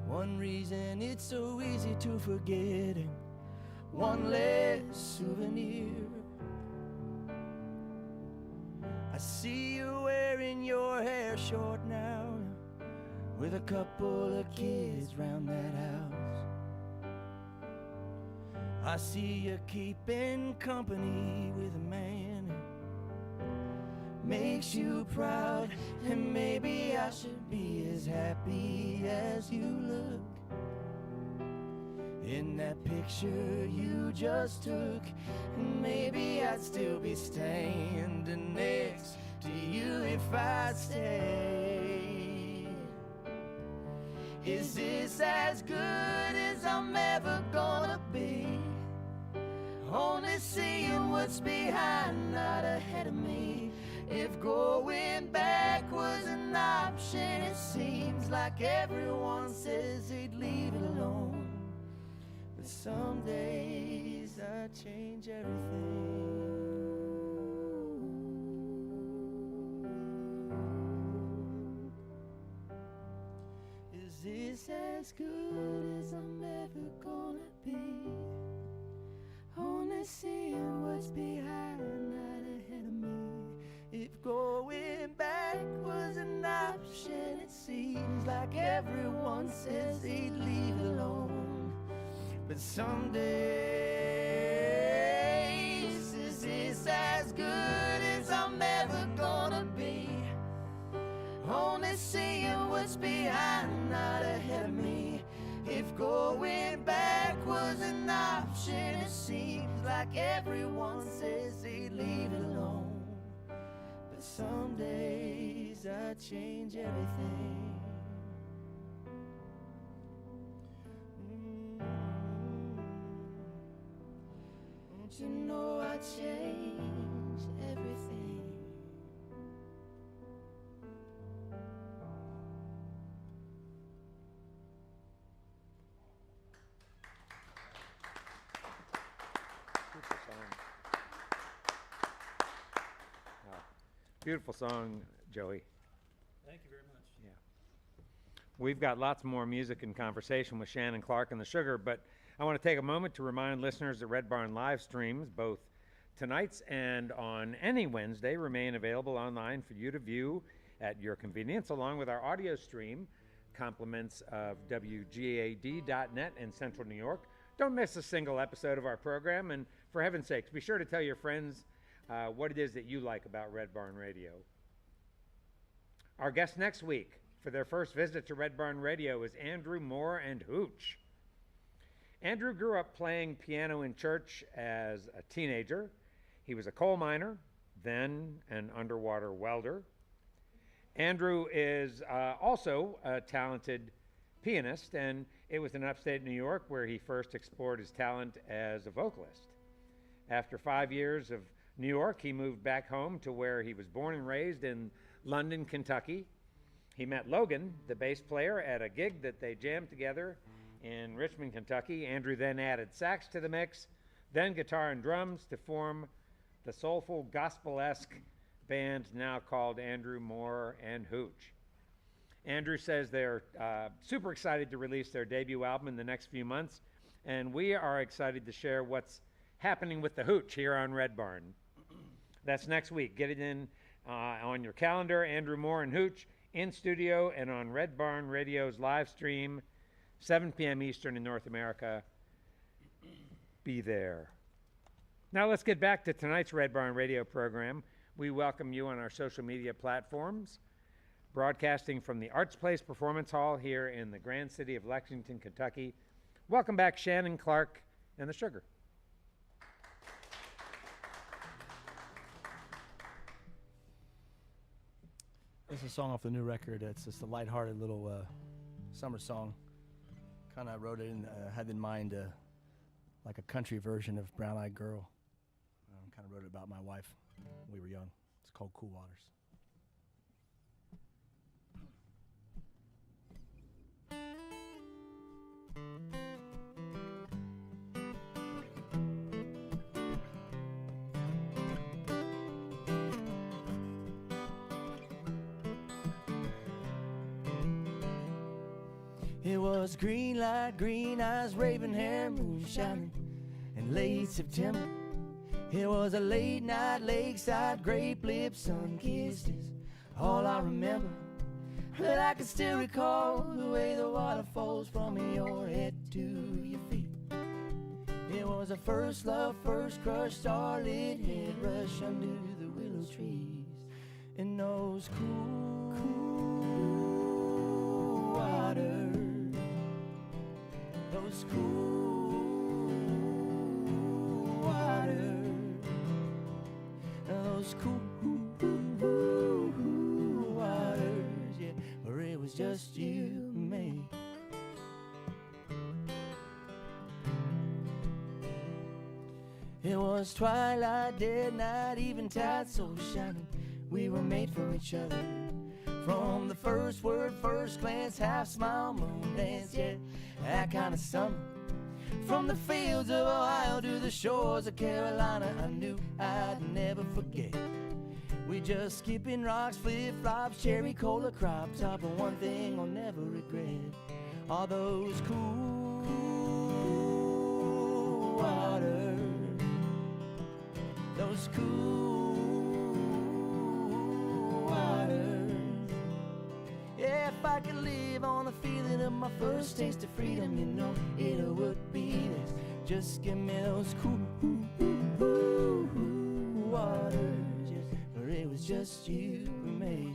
One reason it's so easy to forget, and one less souvenir. I see you wearing your hair short now, with a couple of kids round that house. I see you keeping company with a man makes you proud, and maybe I should be as happy as you look in that picture you just took. And maybe I'd still be standing next to you if I stayed. Is this as good as I'm ever gonna be? Only seeing what's behind, not ahead of me. If going back was an option, it seems like everyone says they'd leave it alone. But some days I change everything. Is this as good as I'm ever gonna be. Only seeing what's behind, not ahead of me. If going back was an option, it seems like everyone says they'd leave alone. But some days this is as good as I'm ever gonna be. Only seeing what's behind, not ahead of me. If going back was an option, it seems like everyone says they'd leave it alone. But some days I change everything. Don't you know I change everything? Beautiful song, Joey. Thank you very much. Yeah. We've got lots more music and conversation with Shannon Clark and the Sugar, but I want to take a moment to remind listeners that Red Barn live streams, both tonight's and on any Wednesday, remain available online for you to view at your convenience, along with our audio stream, compliments of WGAD.net in Central New York. Don't miss a single episode of our program, and for heaven's sakes, be sure to tell your friends what it is that you like about Red Barn Radio. Our guest next week for their first visit to Red Barn Radio is Andrew Moore and Hooch. Andrew grew up playing piano in church as a teenager. He was a coal miner, then an underwater welder. Andrew is also a talented pianist, and it was in upstate New York where he first explored his talent as a vocalist. After 5 years of New York, he moved back home to where he was born and raised in London, Kentucky. He met Logan, the bass player, at a gig that they jammed together in Richmond, Kentucky. Andrew then added sax to the mix, then guitar and drums to form the soulful, gospel-esque band now called Andrew Moore and Hooch. Andrew says they're super excited to release their debut album in the next few months, and we are excited to share what's happening with the Hooch here on Red Barn. That's next week. Get it in on your calendar. Andrew Moore and Hooch in studio and on Red Barn Radio's live stream, 7 p.m. Eastern in North America. Be there. Now let's get back to tonight's Red Barn Radio program. We welcome you on our social media platforms, broadcasting from the Arts Place Performance Hall here in the grand city of Lexington, Kentucky. Welcome back, Shannon Clark and the Sugar. This is a song off the new record. It's just a lighthearted little summer song. Kind of wrote it and had in mind like a country version of Brown Eyed Girl. Kind of wrote it about my wife when we were young. It's called Cool Waters. It was green light, green eyes, raven hair, moon shining in late September. It was a late night, lakeside, grape lips, sun-kissed is all I remember. But I can still recall the way the water falls from your head to your feet. It was a first love, first crush, starlit head rush under the willow trees. In those cool, cool waters. Those cool waters, those cool waters, yeah, where it was just you and me. It was twilight, dead night, eventide, so shining. We were made for each other. From the first word, first glance, half smile, moon dance, yeah, that kind of summer. From the fields of Ohio to the shores of Carolina, I knew I'd never forget. We just skipping rocks, flip-flops, cherry cola crop top, and one thing I'll never regret. all those cool waters, those cool waters. Yeah, if I could live on the feeling of my first taste of freedom, you know it would be this. Just give me those cool waters, yes, where it was just you and me.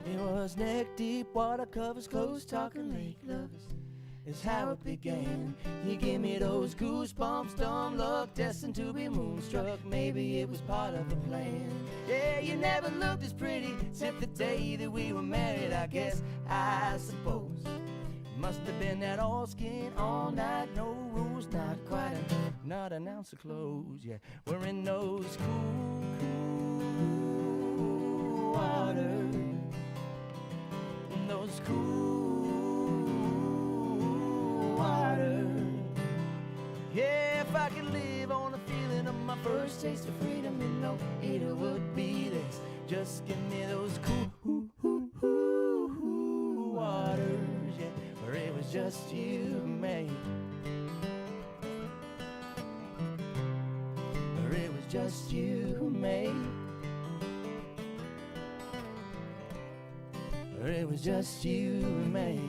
It was neck deep, water covers close, talking lake lovers is how it began. You gave me those goosebumps, dumb luck, destined to be moonstruck. Maybe it was part of a plan. Yeah, you never looked as pretty since the day that we were married, I guess, I suppose. Must have been that all skin, all night, no rules, not quite enough, not an ounce of clothes. Yeah, we're in those cool waters, those cool waters. Yeah, if I could live on the feeling of my first taste of freedom, you know it would be this. Just give me those cool waters, yeah, where it was just you and me, where it was just you and me, where it was just you and me,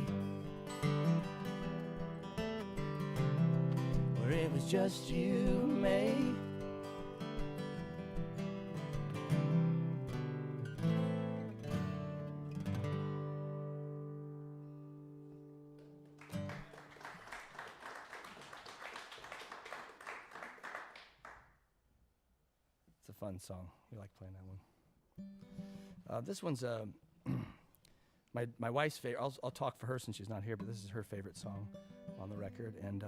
where it was just you and me. It's a fun song. We like playing that one. This one's my wife's favorite. I'll talk for her since she's not here, but this is her favorite song on the record. And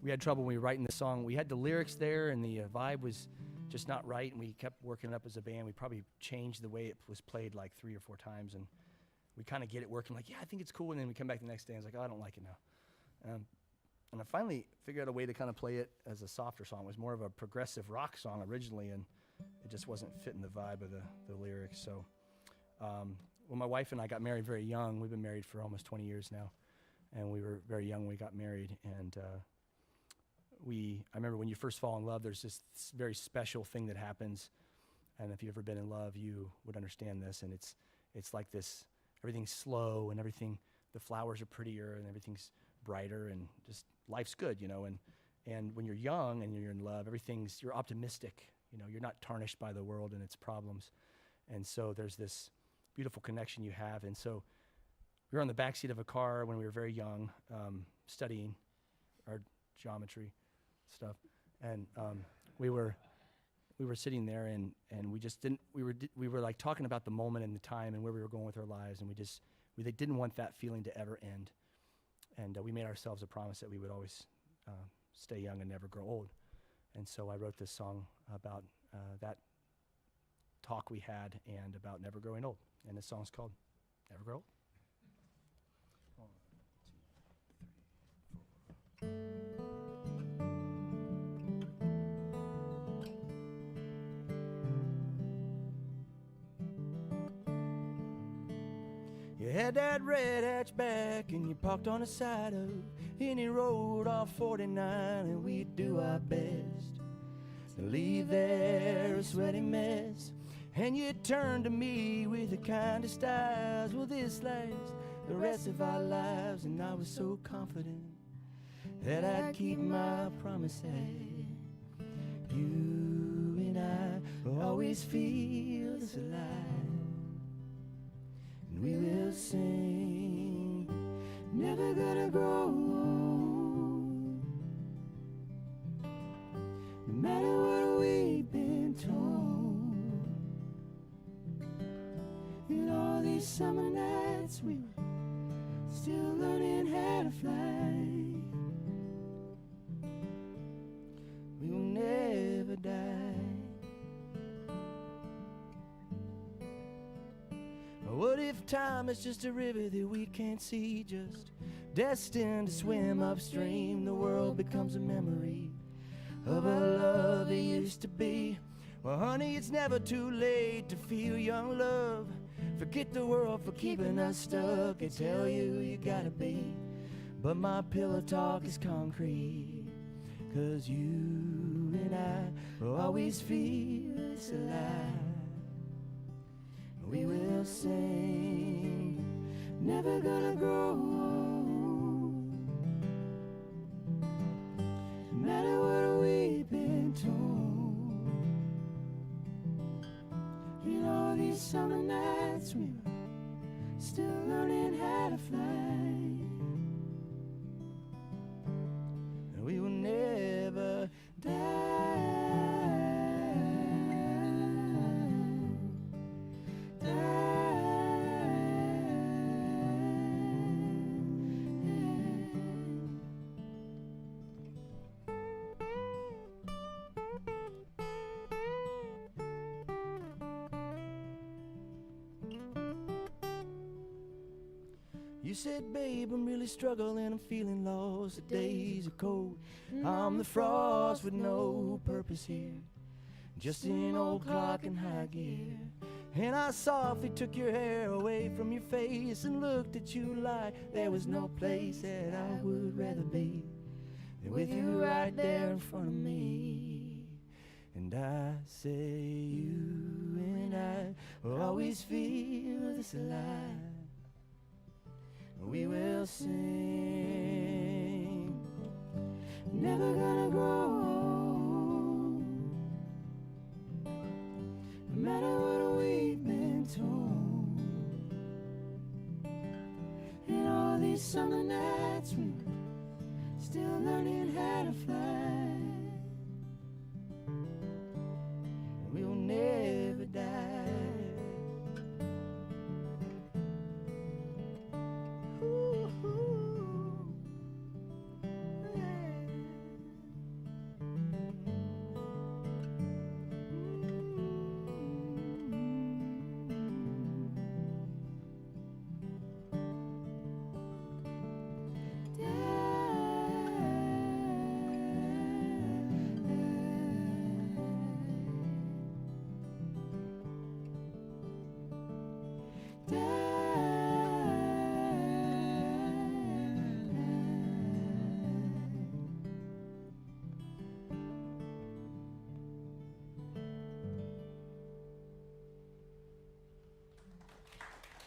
we had trouble when we were writing the song. We had the lyrics there, and the vibe was just not right, and we kept working it up as a band. We probably changed the way it was played like 3 or 4 times, and we kind of get it working. Like, yeah, I think it's cool. And then we come back the next day, and it's like, oh, I don't like it now. And I finally figured out a way to kind of play it as a softer song. It was more of a progressive rock song originally, and it just wasn't fitting the vibe of the lyrics. So when my wife and I got married very young, we've been married for almost 20 years now, and we were very young when we got married. And I remember when you first fall in love, there's this very special thing that happens. And if you've ever been in love, you would understand this. And it's like this, everything's slow, and the flowers are prettier, and everything's brighter, and just life's good, you know. And when you're young and you're in love, you're optimistic, you know. You're not tarnished by the world and its problems. And so there's this beautiful connection you have. And so we were on the backseat of a car when we were very young, studying our geometry stuff, and we were sitting there, and we just didn't. We were like talking about the moment and the time and where we were going with our lives, and we didn't want that feeling to ever end. And we made ourselves a promise that we would always stay young and never grow old. And so I wrote this song about that talk we had and about never growing old. And this song's called Never Grow Old. 1, 2, 3, 4. You had that red hatchback and you parked on the side of any road off 49, and we'd do our best to leave there a sweaty mess. And you turned to me with the kind of styles, will this last the rest of our lives? And I was so confident that I'd keep my promises. You and I will always feel this alive, and we will sing, never gonna grow old, no matter what we've been told. In all these summer nights we were still learning how to fly. We will never die. What if time is just a river that we can't see, just destined to swim upstream. The world becomes a memory of a love that used to be. Well, honey, it's never too late to feel young love. Forget the world for keeping us stuck. I tell you, you gotta be. But my pillow talk is concrete, 'cause you and I will always feel it's alive. We will sing, never gonna grow old, no matter what we've been told. In all these summer nights we were still learning how to fly. And we will never You said, babe, I'm really struggling, I'm feeling lost, the days are cold. I'm the frost with no purpose here, just an old clock in high gear. And I softly took your hair away from your face and looked at you like there was no place that I would rather be than with you right there in front of me. And I say you and I will always feel this alive. We will sing, never gonna grow old, no matter what we've been told. In all these summer nights we were still learning how to fly. We will never die.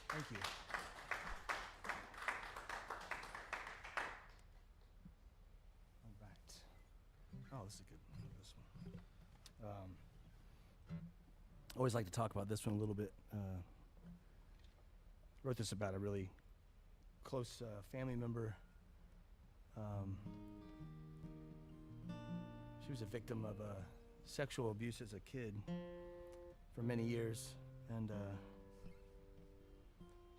Thank you. All right. Oh, this is good. This one. I always like to talk about this one a little bit. Wrote this about a really close family member. She was a victim of sexual abuse as a kid for many years, and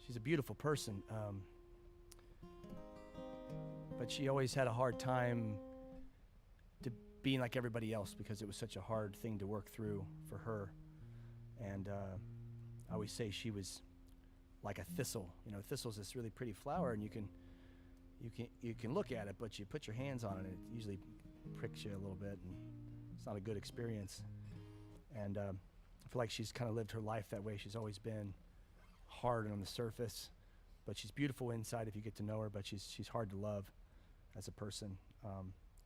she's a beautiful person, but she always had a hard time to being like everybody else because it was such a hard thing to work through for her. And I always say she was like a thistle. You know, thistle's this really pretty flower, and you can look at it, but you put your hands on it, and it usually pricks you a little bit, and it's not a good experience. And I feel like she's kind of lived her life that way. She's always been hard on the surface, but she's beautiful inside if you get to know her, but she's hard to love as a person,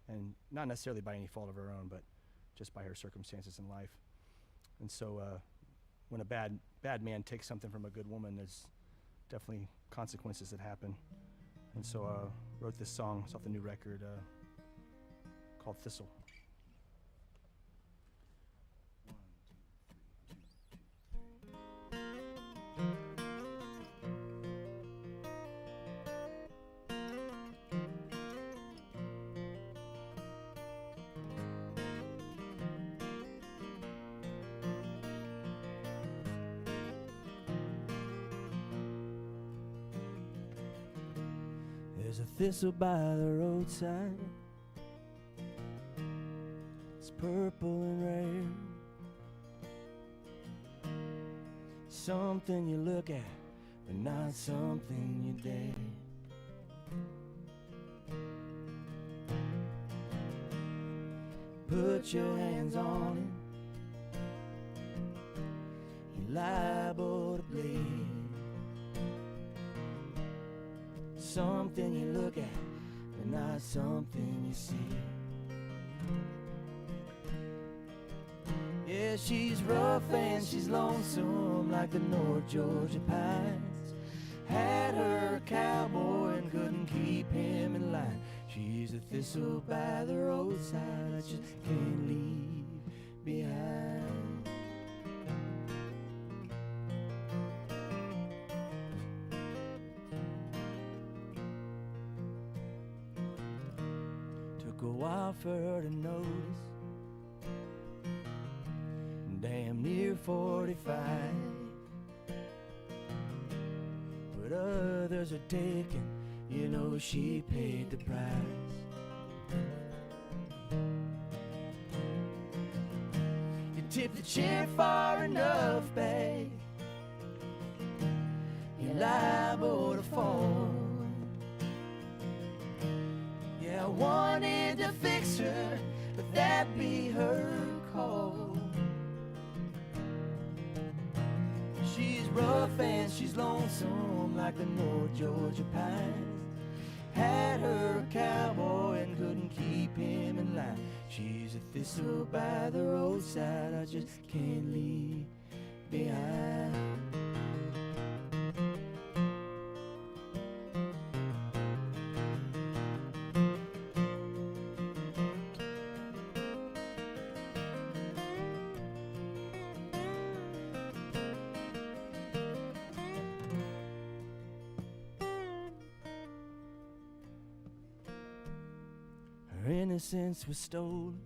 and not necessarily by any fault of her own, but just by her circumstances in life. And so when a bad man takes something from a good woman, there's definitely consequences that happen. And so wrote this song. It's off the new record called Thistle. There's a thistle by the roadside. It's purple and rare. Something you look at, but not something you dare. put your hands on it, you're liable to bleed. Something you look at, but not something you see. Yeah, she's rough and she's lonesome like the North Georgia pines. Had her a cowboy and couldn't keep him in line. She's a thistle by the roadside I just can't leave behind. Took a while for her to notice, damn near 45. But others are taken, you know she paid the price. You tip the chair far enough back, you're liable to fall. Yeah, I wanted to fix her, but that'd be her call. She's rough and she's lonesome like the North Georgia pines. Had her a cowboy and couldn't keep him in line. She's a thistle by the roadside I just can't leave behind. Her innocence was stolen,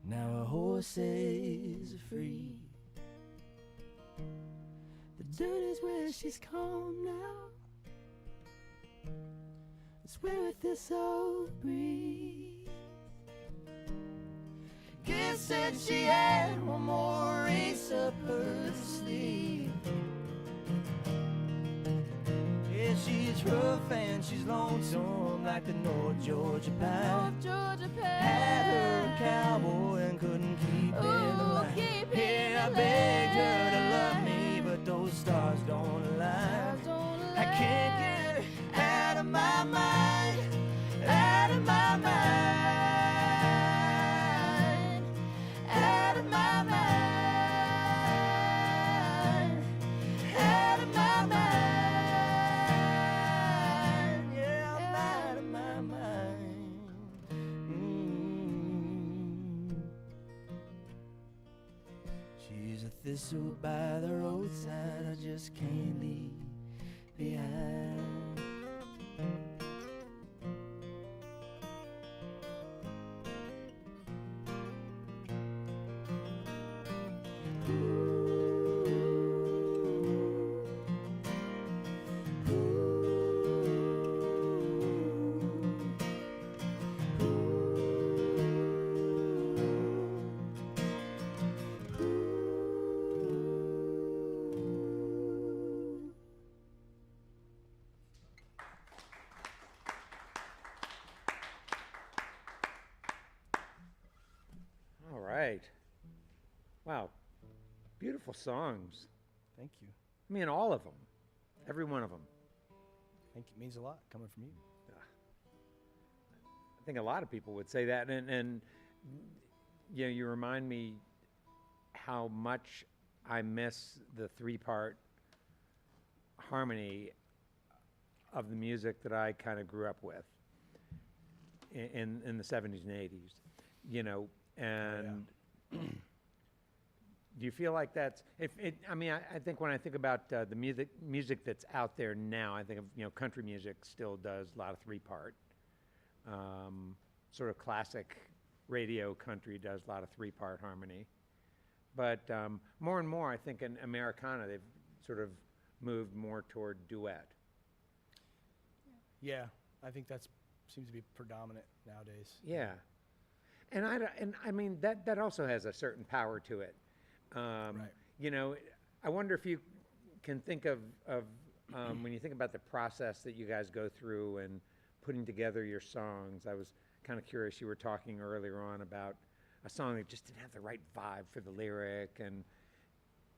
now her horses are free. The dirt is where she's calm now, it's where a thistle breathes. Guess said she had one more race up her sleeve. Yeah, she's rough and she's lonesome like the North Georgia pine. Had her a cowboy and couldn't keep him alive. Yeah, I begged her to love me, but those stars don't align. I can't get her out of my mind, out of my mind, out of my mind, out of my mind. Thistle by the roadside I just can't leave behind. Right. Wow. Beautiful songs. Thank you. I mean, all of them. Every one of them. Thank you. It means a lot coming from you. I think a lot of people would say that. And you know, you remind me how much I miss the three-part harmony of the music that I kind of grew up with in the 70s and 80s. You know, and do you feel like that's I mean, I think when I think about the music that's out there now, I think of, you know, country music still does a lot of three-part. Sort of classic radio country does a lot of three-part harmony. But more and more, I think in Americana, they've sort of moved more toward duet. Yeah, I think that seems to be predominant nowadays. Yeah. And I mean, that also has a certain power to it. Right. You know, I wonder if you can think of when you think about the process that you guys go through and putting together your songs. I was kind of curious. You were talking earlier on about a song that just didn't have the right vibe for the lyric and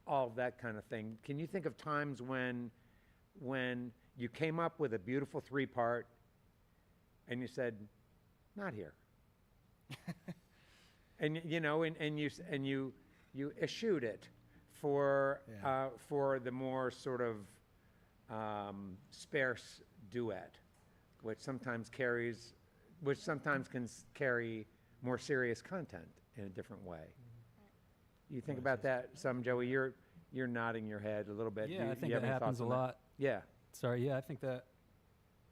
all of that kind of thing. Can you think of times when you came up with a beautiful 3-part and you said, not here? And you eschewed it for the more sort of sparse duet, which sometimes can carry more serious content in a different way. You think about that some, Joey? You're nodding your head a little bit. Yeah, I think that happens a lot. Yeah. Sorry, yeah, I think that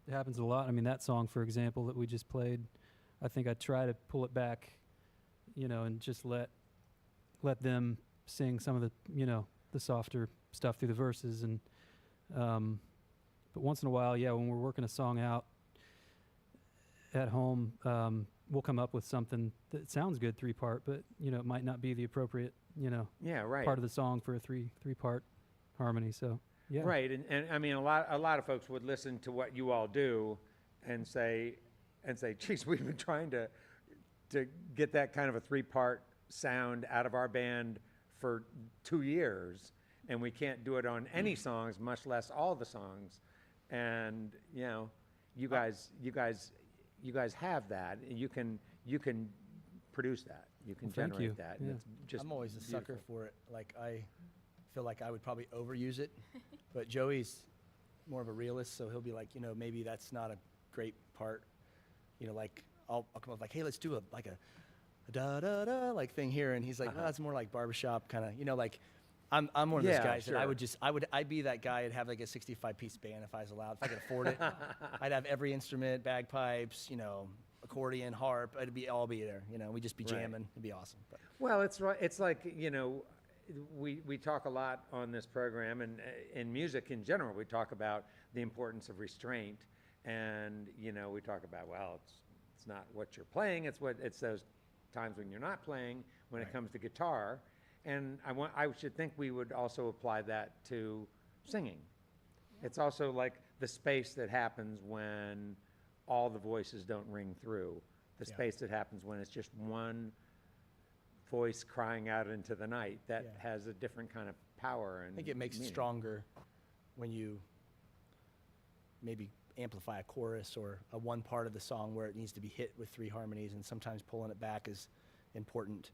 it happens a lot. I mean, that song, for example, that we just played, I think I try to pull it back, and just let them sing some of the, the softer stuff through the verses. And but once in a while, yeah, when we're working a song out at home, we'll come up with something that sounds good 3-part, but it might not be the appropriate, part of the song for a 3-part harmony. So yeah, right. And I mean, a lot of folks would listen to what you all do and say, geez, we've been trying to get that kind of a 3-part sound out of our band for 2 years, and we can't do it on any songs, much less all the songs. And you guys have that. You can produce that. You can generate that. Yeah. And it's just I'm always a beautiful. sucker for it. Like, I feel like I would probably overuse it, but Joey's more of a realist, so he'll be like, maybe that's not a great part. Like I'll come up like, hey, let's do a da da da like thing here, and he's like, well, that's more like barbershop kind of, like. I'm one of those guys that I'd be that guy. I'd have like a 65-piece band if I was allowed, if I could afford it. I'd have every instrument, bagpipes, accordion, harp. All be there. We'd just be jamming. It'd be awesome. But. Well, it's right. It's like we talk a lot on this program, and in music in general, we talk about the importance of restraint, and we talk about it's not what you're playing. It's those times when you're not playing. When it comes to guitar. And I should think we would also apply that to singing. It's also like the space that happens when all the voices don't ring through. The space that happens when it's just one voice crying out into the night that has a different kind of power. And I think it makes it stronger when you maybe amplify a chorus or a one part of the song where it needs to be hit with 3 harmonies, and sometimes pulling it back is important.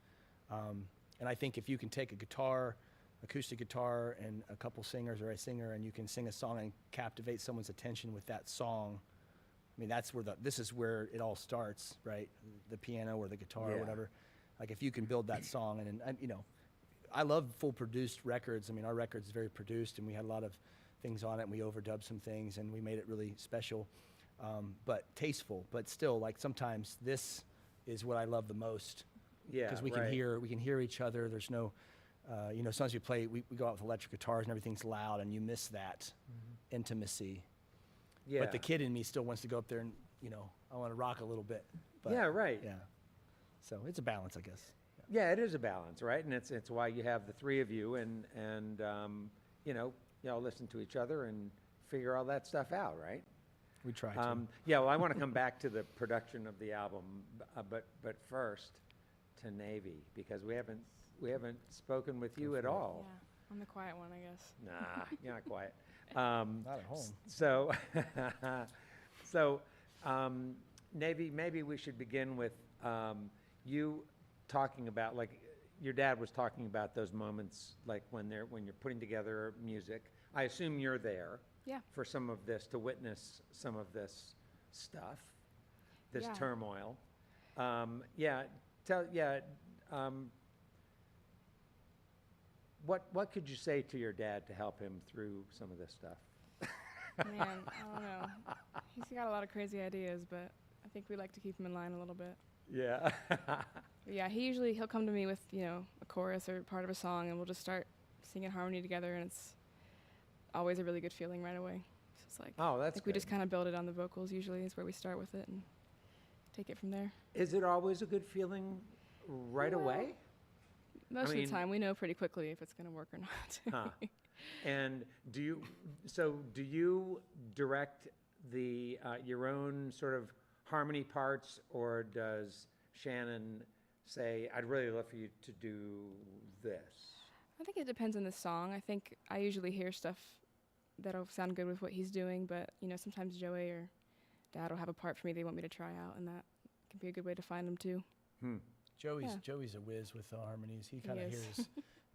And I think if you can take a guitar, acoustic guitar, and a couple singers or a singer, and you can sing a song and captivate someone's attention with that song, I mean, this is where it all starts, right? The piano or the guitar or whatever. Like, if you can build that song, and I love full produced records. I mean, our record's very produced, and we had a lot of things on it, and we overdubbed some things, and we made it really special, but tasteful. But still, like, sometimes this is what I love the most. Yeah, because we can hear each other. There's no, sometimes we go out with electric guitars and everything's loud, and you miss that intimacy. Yeah. But the kid in me still wants to go up there and, I want to rock a little bit. But, yeah, right. Yeah. So it's a balance, I guess. Yeah, it is a balance, right? And it's why you have the 3 of you, and y'all listen to each other and figure all that stuff out, right? We try to. Yeah, well, I want to come back to the production of the album, but first to Navie, because we haven't spoken with you at all. Yeah, I'm the quiet one, I guess. Nah, you're not quiet. Not at home. So, Navie, maybe we should begin with you talking about, like, your dad was talking about those moments, like when you're putting together music. I assume you're there. Yeah. For some of this, to witness some of this stuff, this Yeah. turmoil. What could you say to your dad to help him through some of this stuff? Man, I don't know. He's got a lot of crazy ideas, but I think we like to keep him in line a little bit. Yeah. But yeah, he'll come to me with, a chorus or part of a song, and we'll just start singing harmony together, and it's always a really good feeling right away. So it's like, Oh, I that's think good. we just kind of build it on the vocals usually is where we start with it and take it from there. Is it always a good feeling right away? Most of mean- the time, we know pretty quickly if it's going to work or not. Huh. And do you direct the your own sort of harmony parts, or does Shannon say, I'd really love for you to do this? I think it depends on the song. I think I usually hear stuff that'll sound good with what he's doing, but sometimes Joey or Dad will have a part for me they want me to try out, and that can be a good way to find them too. Joey's a whiz with the harmonies. He kind of is. hears.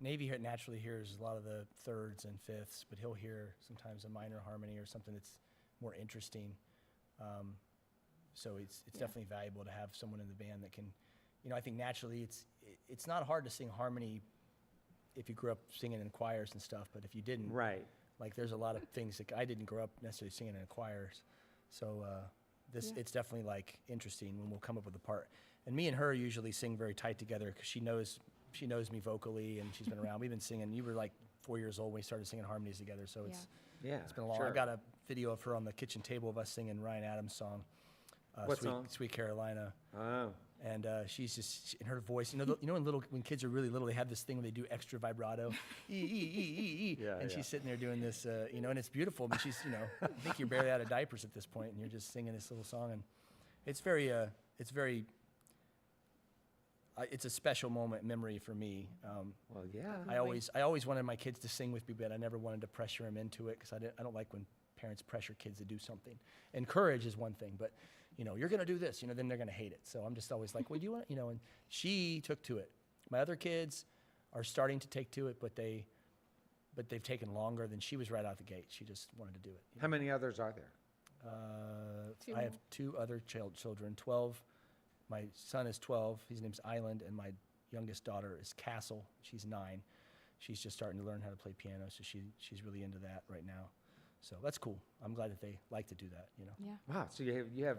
Navie naturally hears a lot of the thirds and fifths, but he'll hear sometimes a minor harmony or something that's more interesting. So it's definitely valuable to have someone in the band that can, I think naturally it's not hard to sing harmony if you grew up singing in choirs and stuff, but if you didn't, Right. like there's a lot of things that I didn't grow up necessarily singing in choirs. So it's definitely like interesting when we'll come up with a part. And me and her usually sing very tight together because she knows me vocally and she's been around. We've been singing. You were like 4 years old when we started singing harmonies together, so it's been a long. Sure. I've got a video of her on the kitchen table of us singing Ryan Adams' song. What song? Sweet Carolina. Oh. And she's just in her voice. When kids are really little, they have this thing where they do extra vibrato, and she's sitting there doing this, and it's beautiful. I mean, she's, I think you're barely out of diapers at this point, and you're just singing this little song, and it's it's a special memory for me. Well, yeah. I always wanted my kids to sing with me, but I never wanted to pressure them into it because I don't like when parents pressure kids to do something. Encourage is one thing, but you're going to do this, then they're going to hate it. So I'm just always like, well, do you want, and she took to it. My other kids are starting to take to it, but they've taken longer than she was right out the gate. She just wanted to do it. How many others are there? I have 2 other children, 12. My son is 12. His name's Island, and my youngest daughter is Castle. She's 9. She's just starting to learn how to play piano, so she's really into that right now. So that's cool. I'm glad that they like to do that, Yeah. Wow. So you have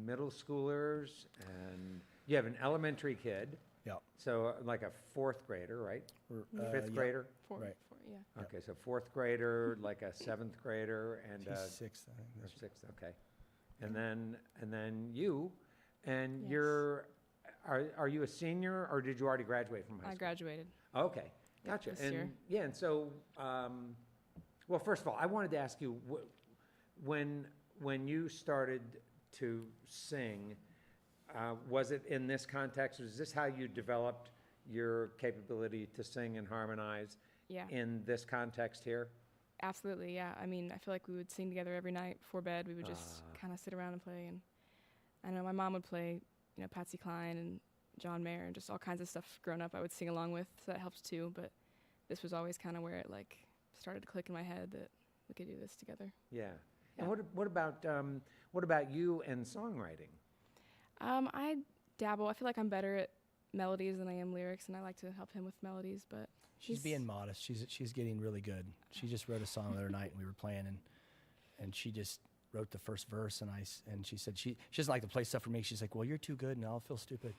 middle schoolers, and you have an elementary kid. Yeah. So like a 4th grader, right? Or, Fifth grader. Right. Yeah. Okay, so 4th grader, like a 7th grader, and She's 6th, I think. or 6th. Okay, and then you, and Yes. are you a senior, or did you already graduate from high school? I graduated. Okay, Yeah, gotcha. this And year. yeah, and so, well, first of all, I wanted to ask you, when you started to sing, was it in this context? Was this how you developed your capability to sing and harmonize Yeah. in this context here? Absolutely, yeah. I mean, I feel like we would sing together every night before bed. We would just kind of sit around and play. And I know my mom would play, Patsy Cline and John Mayer and just all kinds of stuff growing up I would sing along with, so that helped too. But this was always kind of where it started to click in my head that we could do this together. Yeah. Yeah. And what about you and songwriting? I dabble. I feel like I'm better at melodies than I am lyrics, and I like to help him with melodies. But She's being modest. She's getting really good. She just wrote a song the other night, and we were playing, and she just wrote the first verse, and she said she doesn't like to play stuff for me. She's like, well, you're too good, and I'll feel stupid.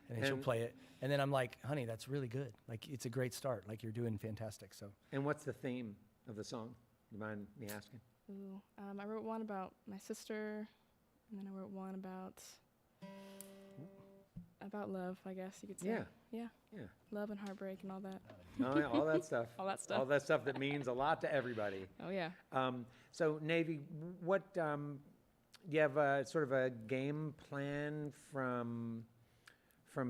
And then she'll play it, and then I'm like, honey, that's really good. Like, it's a great start. Like, you're doing fantastic. So And what's the theme of the song? You mind me asking? Ooh, I wrote one about my sister, and then I wrote one about love, I guess you could say. Yeah. Love and heartbreak and all that. Oh, yeah, all that stuff. All that stuff. All that stuff that means a lot to everybody. Oh yeah. So, Navie, what do you have a sort of a game plan from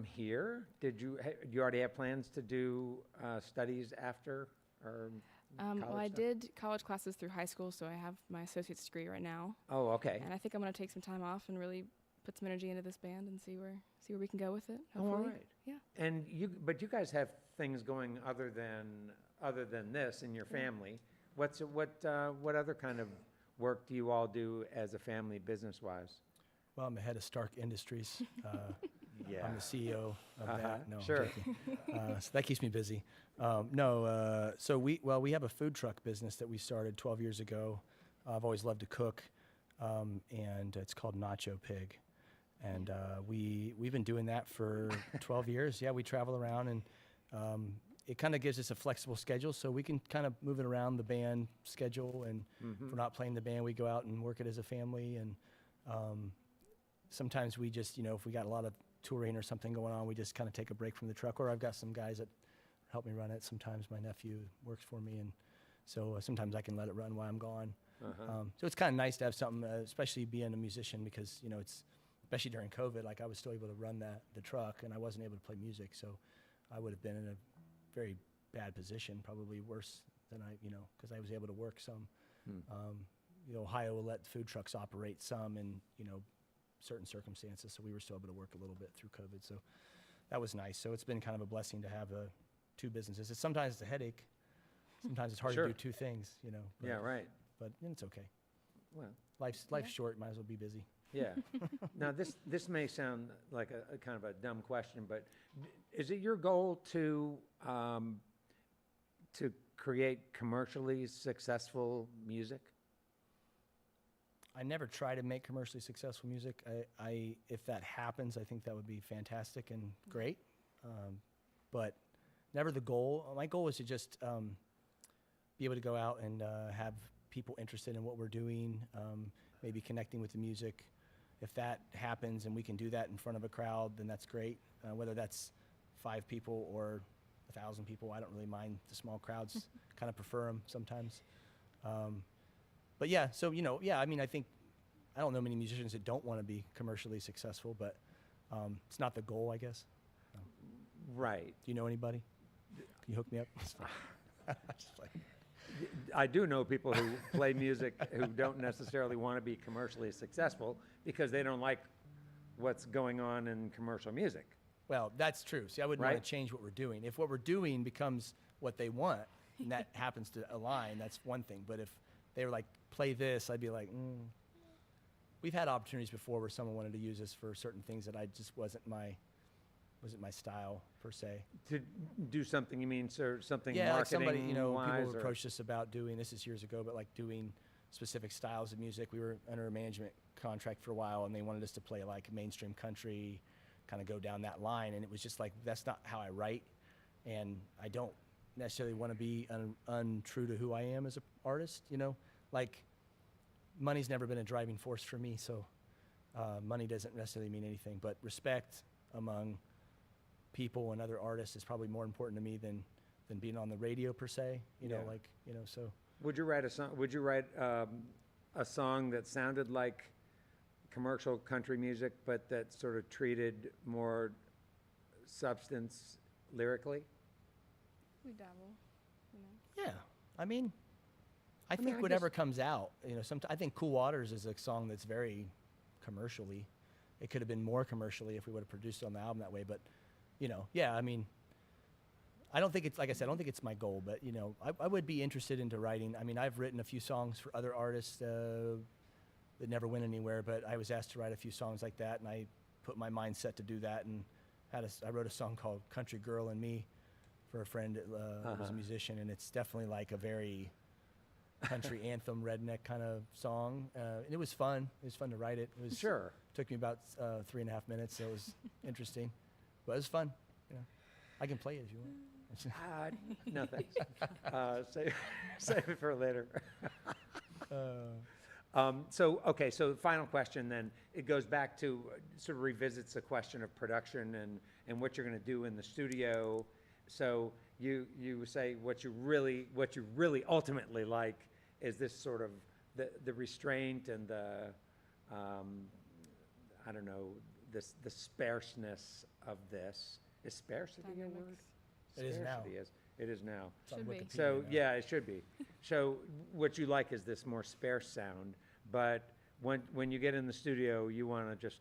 here? Did you already have plans to do studies after or Well, college I stuff? did college classes through high school, so I have my associate's degree right now. Oh, okay. And I think I'm going to take some time off and really put some energy into this band and see where we can go with it. Oh, all Hopefully. right. Yeah. And but you guys have things going other than this in your family. What other kind of work do you all do as a family, business-wise? well, I'm the head of Stark Industries. Yeah. I'm the CEO of that. No, I'm Sure. joking. So that keeps me busy. So we have a food truck business that we started 12 years ago. I've always loved to cook, and it's called Nacho Pig. And we've been doing that for 12 years. Yeah, we travel around, and it kind of gives us a flexible schedule, so we can kind of move it around the band schedule. And if we're not playing the band, we go out and work it as a family. And sometimes we just, if we got a lot of touring or something going on, we just kind of take a break from the truck. Or I've got some guys that help me run it. Sometimes my nephew works for me, and so sometimes I can let it run while I'm gone. So it's kind of nice to have something, especially being a musician, because especially during COVID, like I was still able to run the truck, and I wasn't able to play music, so I would have been in a very bad position, probably worse than because I was able to work some. Ohio will let food trucks operate some in, certain circumstances, so we were still able to work a little bit through COVID, so that was nice. So it's been kind of a blessing to have two businesses. Sometimes it's a headache. Sometimes it's hard Sure. to do two things, But, Yeah, right. But it's okay. Well, Life's short. Might as well be busy. yeah. Now, this may sound like a kind of a dumb question, but is it your goal to create commercially successful music? I never try to make commercially successful music. If that happens, I think that would be fantastic and great. But never the goal. My goal is to just be able to go out and have people interested in what we're doing, maybe connecting with the music. If that happens and we can do that in front of a crowd, then that's great. Whether that's 5 people or 1,000 people, I don't really mind the small crowds. Kind of prefer them sometimes. But yeah, so I think I don't know many musicians that don't want to be commercially successful, but it's not the goal, I guess. Right. Do you know anybody? Can you hook me up? Just like, I do know people who play music who don't necessarily want to be commercially successful because they don't like what's going on in commercial music. well, that's true. See, I wouldn't Right? want to change what we're doing. If what we're doing becomes what they want, and that happens to align, that's one thing. But if they were like, play this, I'd be like, We've had opportunities before where someone wanted to use us for certain things that I just wasn't my style per se. To do something, you mean, sir, something Yeah, like somebody, marketing wise? people approached us about doing, this is years ago, but like doing specific styles of music. We were under a management contract for a while, and they wanted us to play like mainstream country, kind of go down that line. And it was just like, that's not how I write, and I don't necessarily want to be untrue to who I am as an artist, Like, money's never been a driving force for me, so money doesn't necessarily mean anything. But respect among people and other artists is probably more important to me than being on the radio per se. So. Would you write a song? Would you write a song that sounded like commercial country music, but that sort of treated more substance lyrically? We dabble, Yeah, I mean, I mean, think I whatever guess- comes out, I think Cool Waters is a song that's very commercially. It could have been more commercially if we would have produced it on the album that way, but, yeah, I mean, I don't think it's, like I said, I don't think it's my goal, but, I would be interested into writing. I mean, I've written a few songs for other artists that never went anywhere, but I was asked to write a few songs like that, and I put my mind set to do that, and I wrote a song called Country Girl and Me for a friend who's a musician, and it's definitely like a very country anthem, redneck kind of song. And it was fun. It was fun to write it. It was Sure. Took me about 3.5 minutes, so it was interesting, but it was fun. I can play it if you want. No, thanks. Save it for later. So the final question then, it goes back to, sort of revisits the question of production and what you're going to do in the studio. So you say what you really ultimately like is this sort of the restraint and the the sparseness of this. Is sparsity a word? Dynamics. It is now. Scarcity is. It is now. It's on Should be. Wikipedia So, now. yeah, it should be. So what you like is this more sparse sound, but when you get in the studio, you want to just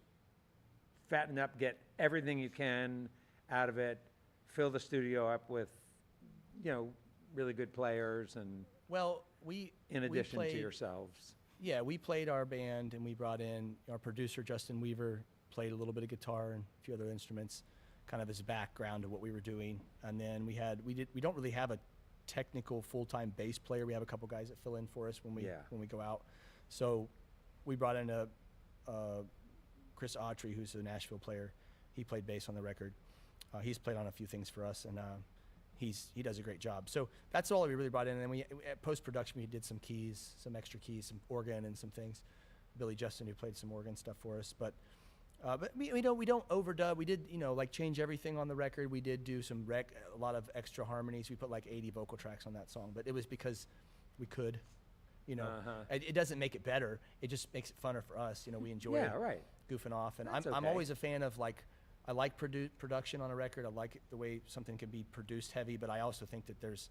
fatten up, get everything you can out of it, fill the studio up with, really good players, and Well, in we addition played, to yourselves. Yeah, we played our band, and we brought in our producer, Justin Weaver, played a little bit of guitar and a few other instruments, kind of as a background of what we were doing. And then we don't really have a technical full-time bass player. We have a couple guys that fill in for us when we go out. So we brought in Chris Autry, who's a Nashville player. He played bass on the record. He's played on a few things for us, and he does a great job. So that's all we really brought in. And then at post-production, we did some keys, some extra keys, some organ and some things. Billy Justin, who played some organ stuff for us. But we don't overdub. We did, change everything on the record. We did do a lot of extra harmonies. We put like 80 vocal tracks on that song, but it was because we could, It doesn't make it better. It just makes it funner for us. We enjoy Yeah, right. goofing off. And That's I'm okay. always a fan of like, I like production on a record. I like the way something can be produced heavy, but I also think that there's,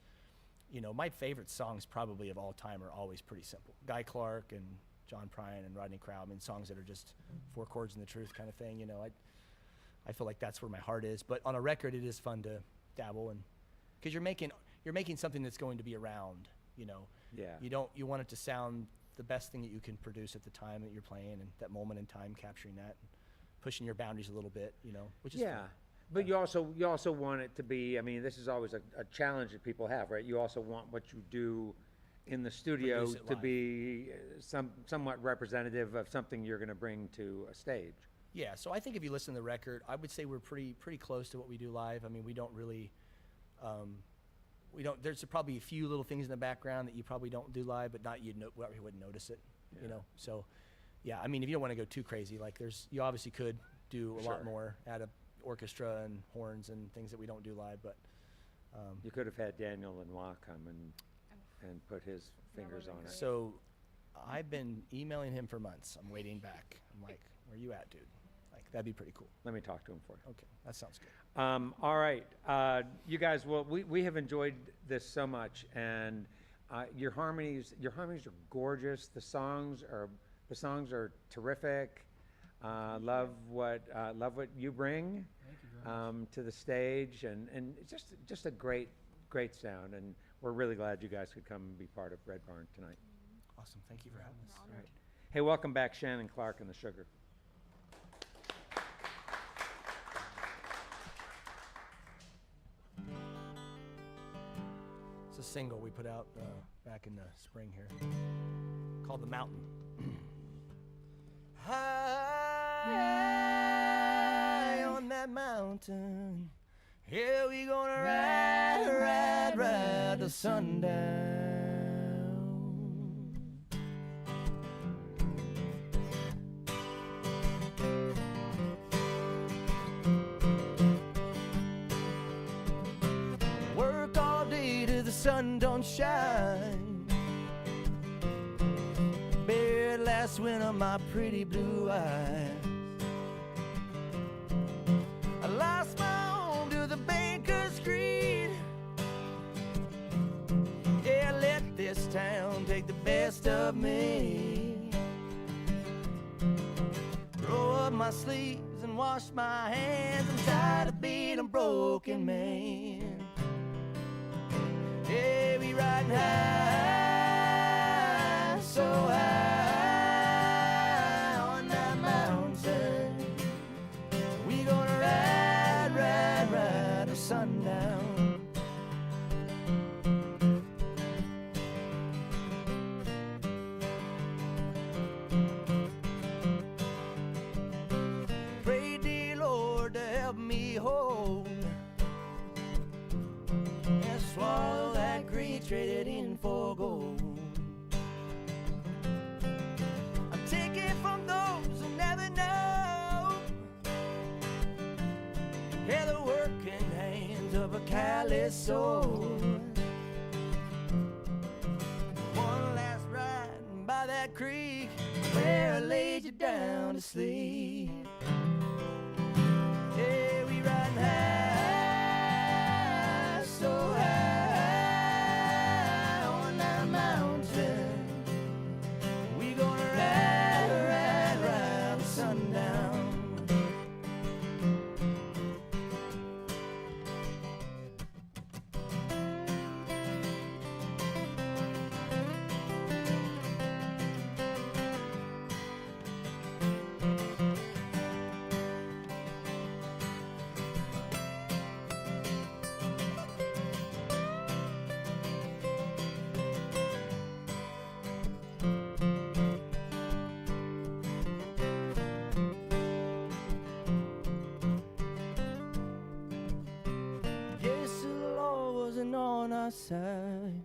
my favorite songs probably of all time are always pretty simple. Guy Clark and John Prine and Rodney Crowell, songs that are just 4 chords and the truth kind of thing. I feel like that's where my heart is. But on a record, it is fun to dabble, and because you're making something that's going to be around. Yeah. You want it to sound the best thing that you can produce at the time that you're playing, and that moment in time, capturing that, and pushing your boundaries a little bit. Which is fun. But you also want it to be. This is always a challenge that people have, right? You also want what you do in the studio Produce it to live. be somewhat representative of something you're going to bring to a stage. Yeah, so I think if you listen to the record, I would say we're pretty close to what we do live. We don't really, there's probably a few little things in the background that you probably don't do live, but you wouldn't notice it, So, yeah, if you don't want to go too crazy, like you obviously could do a lot Sure. more, add a orchestra and horns and things that we don't do live, but. You could have had Daniel Lanois come and put his fingers on it. So, I've been emailing him for months. I'm waiting back. I'm like, where you at, dude? Like, that'd be pretty cool. Let me talk to him for you. Okay, that sounds good. All right, you guys. Well, we have enjoyed this so much, and your harmonies are gorgeous. The songs are terrific. Love what you bring Thank you very much. to the stage, and it's just a great sound. And we're really glad you guys could come and be part of Red Barn tonight. Awesome. Thank you for having us. All right. Hey, welcome back, Shannon Clark and the Sugar. It's a single we put out back in the spring here called The Mountain. High on that mountain, here we gonna ride till sundown. Work all day till the sun don't shine. Buried last winter my pretty blue eyes. I lost my home to the banker's greed. Yeah, let this town take the best of me. Roll up my sleeves and wash my hands. I'm tired of being a broken man. Yeah, we riding high, so high on that mountain. We gonna ride till sundown. Pray, dear Lord, to help me hold and swallow that greed, traded in for gold. I take it from those who never know. Yeah, the working hands of a callous soul. One last ride by that creek where I laid you down to sleep. Yeah, we riding high, so high on that mountain. We gonna ride till sundown. Yes, the law wasn't on our side.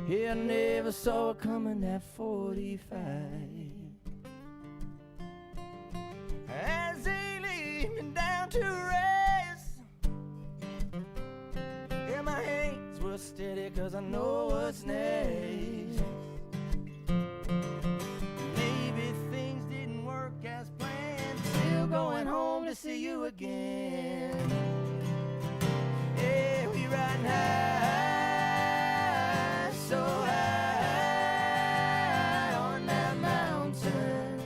Yeah, I never saw it coming at 45. As they lead me down to rest, yeah, my hands were steady 'cause I know what's next. Maybe things you again. Yeah, we riding high, so high on that mountain.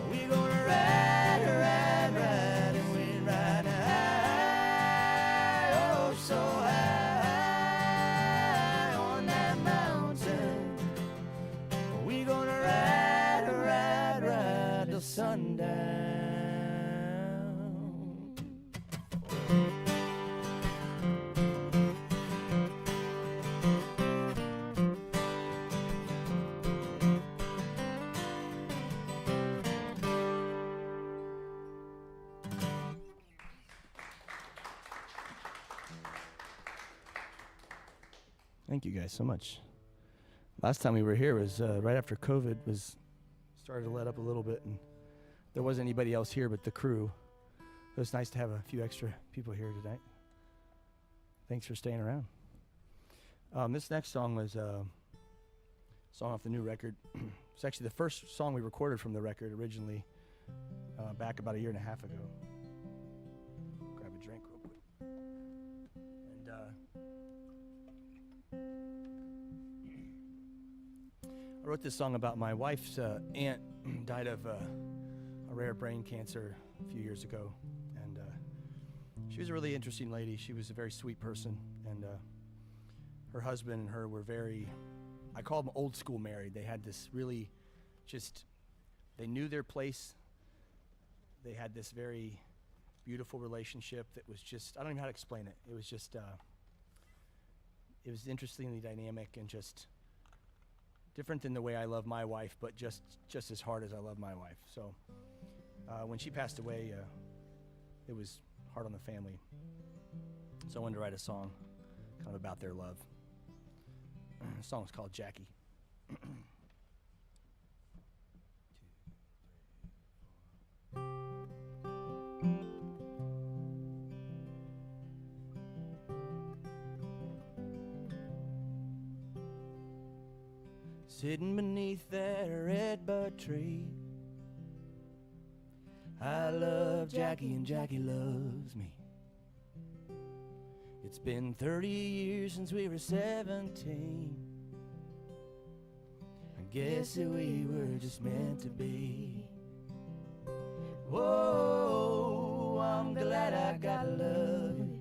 We gonna ride, ride, ride, and we ride high, oh so high on that mountain. We gonna ride, ride, ride till sundown. Thank you guys so much. Last time we were here was right after COVID was started to let up a little bit, and there wasn't anybody else here but the crew. It was nice to have a few extra people here tonight. Thanks for staying around. This next song was a song off the new record. It's actually the first song we recorded from the record originally, back about 1.5 years ago. Grab a drink real quick. And I wrote this song about my wife's aunt died of a rare brain cancer a few years ago, and she was a really interesting lady. She was a very sweet person, and her husband and her were very, I call them old school married. They had this really just, they knew their place. They had this very beautiful relationship that was just, I don't even know how to explain it. It was just, it was interestingly dynamic and just different than the way I love my wife, but just as hard as I love my wife. So when she passed away, it was hard on the family. So I wanted to write a song kind of about their love. The song is called Jackie. Sitting beneath that redbud tree, I love Jackie and Jackie loves me. It's been 30 years since we were 17. I guess that we were just meant to be. Whoa, I'm glad I got love you.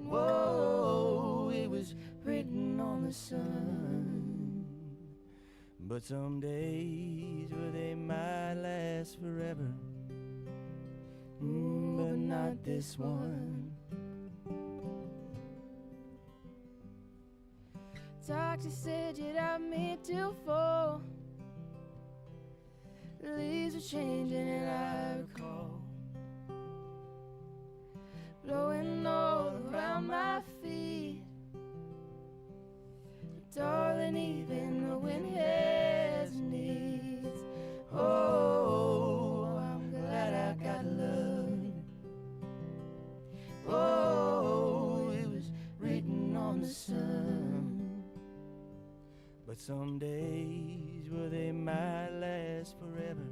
Whoa, it was written on the sun. But some days, well, they might last forever, but not this one. Doctor said you'd have me till 4. The leaves were changing and I recall blowing all around my feet. But darling, even the wind has needs. Oh, I'm glad I got love. Oh, it was written on the sun. But some days, well, they might last forever,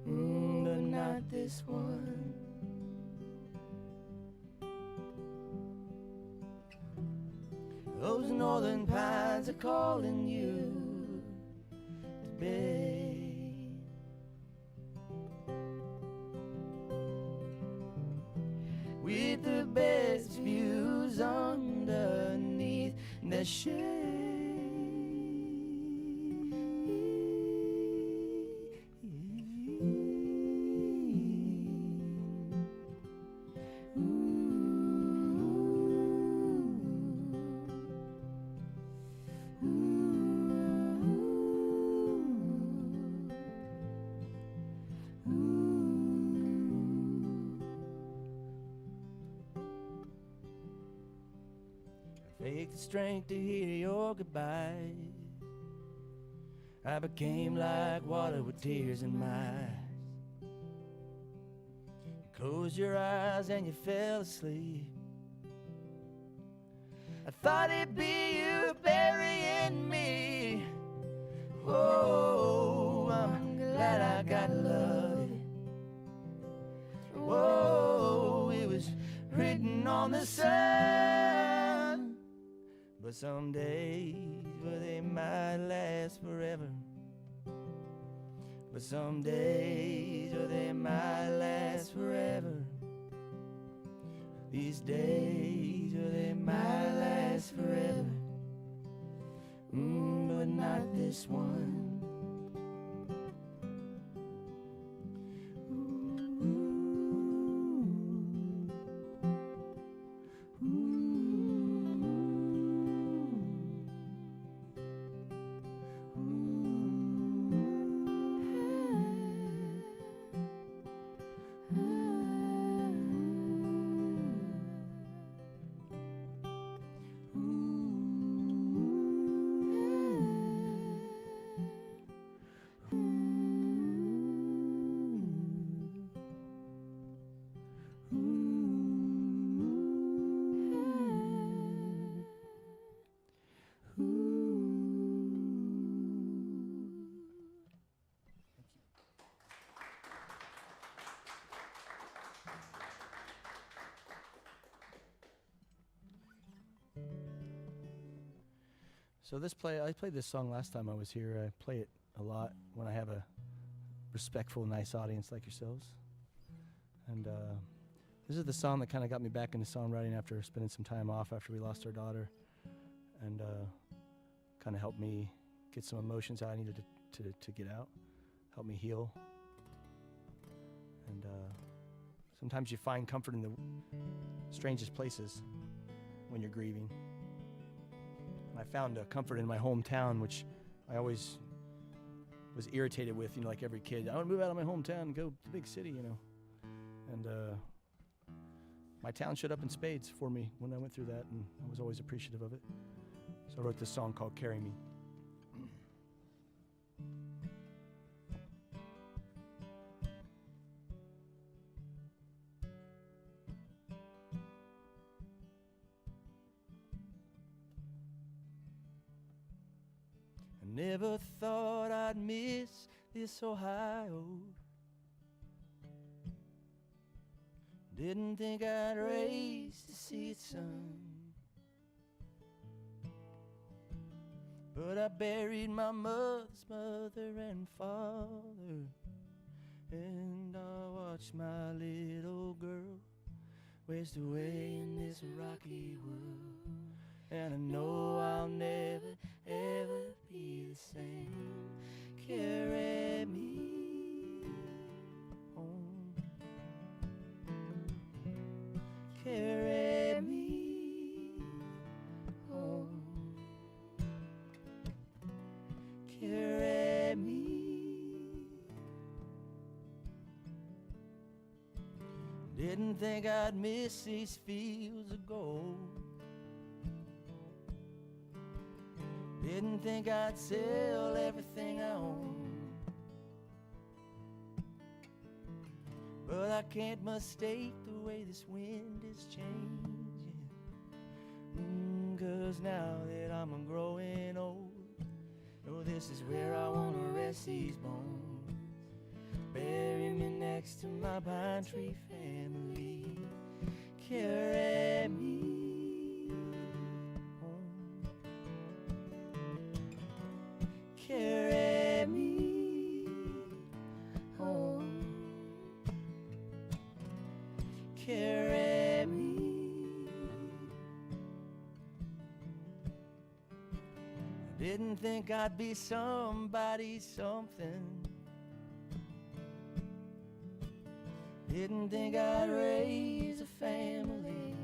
but not this one. Those northern pines are calling you to bed. With the best views underneath the shade. Take the strength to hear your goodbye. I became like water with tears in my eyes. You closed your eyes and you fell asleep. I thought it'd be you burying me. Oh, I'm glad I got love. waiting on the sun. But some days, well, they might last forever. But some days, well, they might last forever. These days, well, they might last forever. But not this one. So I played this song last time I was here. I play it a lot when I have a respectful, nice audience like yourselves. And this is the song that kind of got me back into songwriting after spending some time off after we lost our daughter, and kind of helped me get some emotions I needed to get out, help me heal. And sometimes you find comfort in the strangest places when you're grieving. I found comfort in my hometown, which I always was irritated with, like every kid. I want to move out of my hometown and go to the big city, And my town showed up in spades for me when I went through that, and I was always appreciative of it. So I wrote this song called Carry Me. Never thought I'd miss this Ohio. Didn't think I'd race to see its sun. But I buried my mother's mother and father, and I watched my little girl waste away in this rocky world. And I know I'll never, ever be the same. Carry me home. Carry me home. Carry me. Didn't think I'd miss these fields of gold. Didn't think I'd sell everything I own. But I can't mistake the way this wind is changing. 'Cause now that I'm growing old, oh, this is where I wanna rest these bones. Bury me next to my pine tree family. Carry me. Carry me home. Carry me. I didn't think I'd be somebody, something. Didn't think I'd raise a family.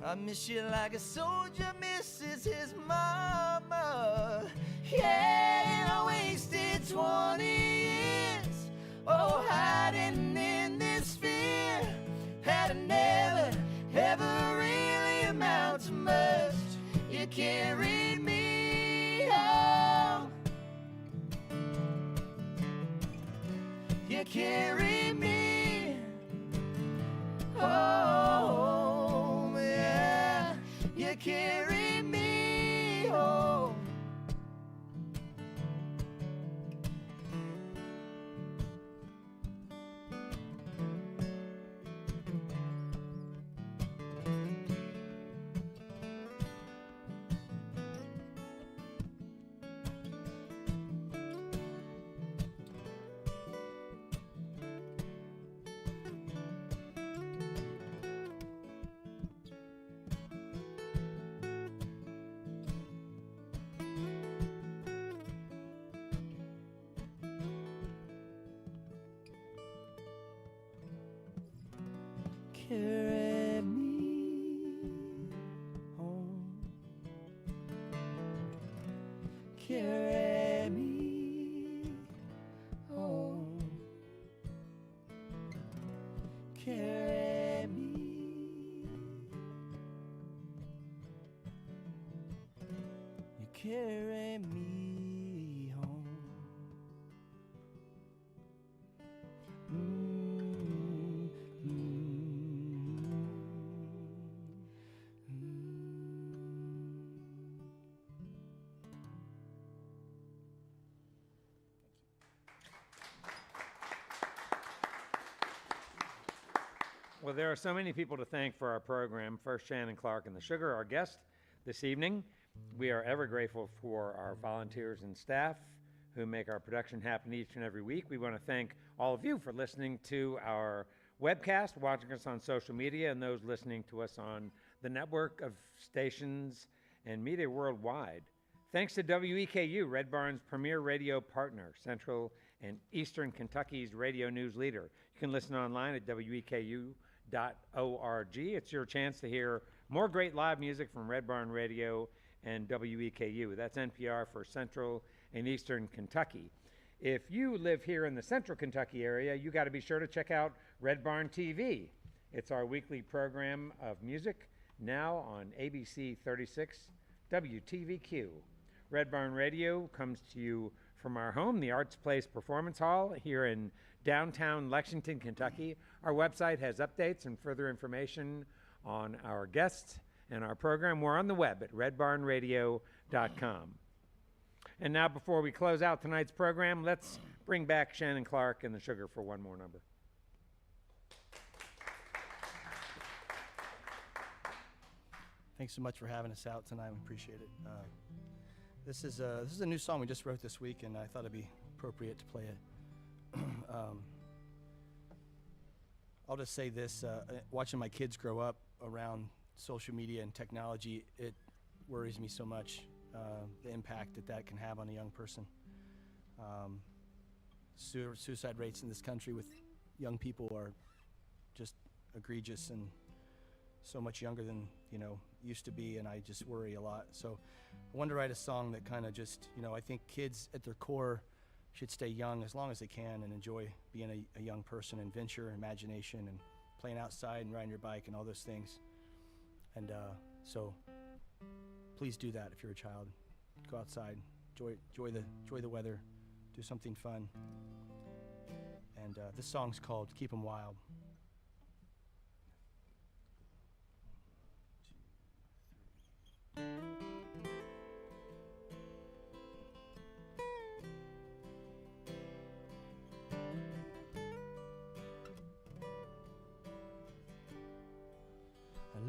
I miss you like a soldier misses his mama. Yeah, and I wasted 20 years, oh, hiding in this fear. Had I never, ever really amount to much. You carried me home. You carry me home, yeah. You carry me home. carry me home. Carry me home. Carry me. You carry me home. Well, there are so many people to thank for our program. First, Shannon Clark and the Sugar, our guest this evening. We are ever grateful for our volunteers and staff who make our production happen each and every week. We want to thank all of you for listening to our webcast, watching us on social media, and those listening to us on the network of stations and media worldwide. Thanks to WEKU, Red Barn's premier radio partner, Central and Eastern Kentucky's radio news leader. You can listen online at weku.org. It's your chance to hear more great live music from Red Barn Radio and WEKU. That's NPR for Central and Eastern Kentucky. If you live here in the Central Kentucky area, you got to be sure to check out Red Barn TV. It's our weekly program of music, now on ABC 36 WTVQ. Red Barn Radio comes to you from our home, the Arts Place Performance Hall here in downtown Lexington, Kentucky. Our website has updates and further information on our guests and our program. We're on the web at redbarnradio.com. And now, before we close out tonight's program, let's bring back Shannon Clark and the Sugar for one more number. Thanks so much for having us out tonight. We appreciate it. This is a new song we just wrote this week, and I thought it'd be appropriate to play it. I'll just say this, watching my kids grow up around social media and technology, it worries me so much, the impact that can have on a young person. Suicide rates in this country with young people are just egregious and so much younger than, used to be, and I just worry a lot. So I wanted to write a song that kind of just, I think kids at their core should stay young as long as they can and enjoy being a young person and venture, imagination, and playing outside and riding your bike and all those things. And so please do that if you're a child. Go outside, enjoy the weather, do something fun. And this song's called Keep 'Em Wild. I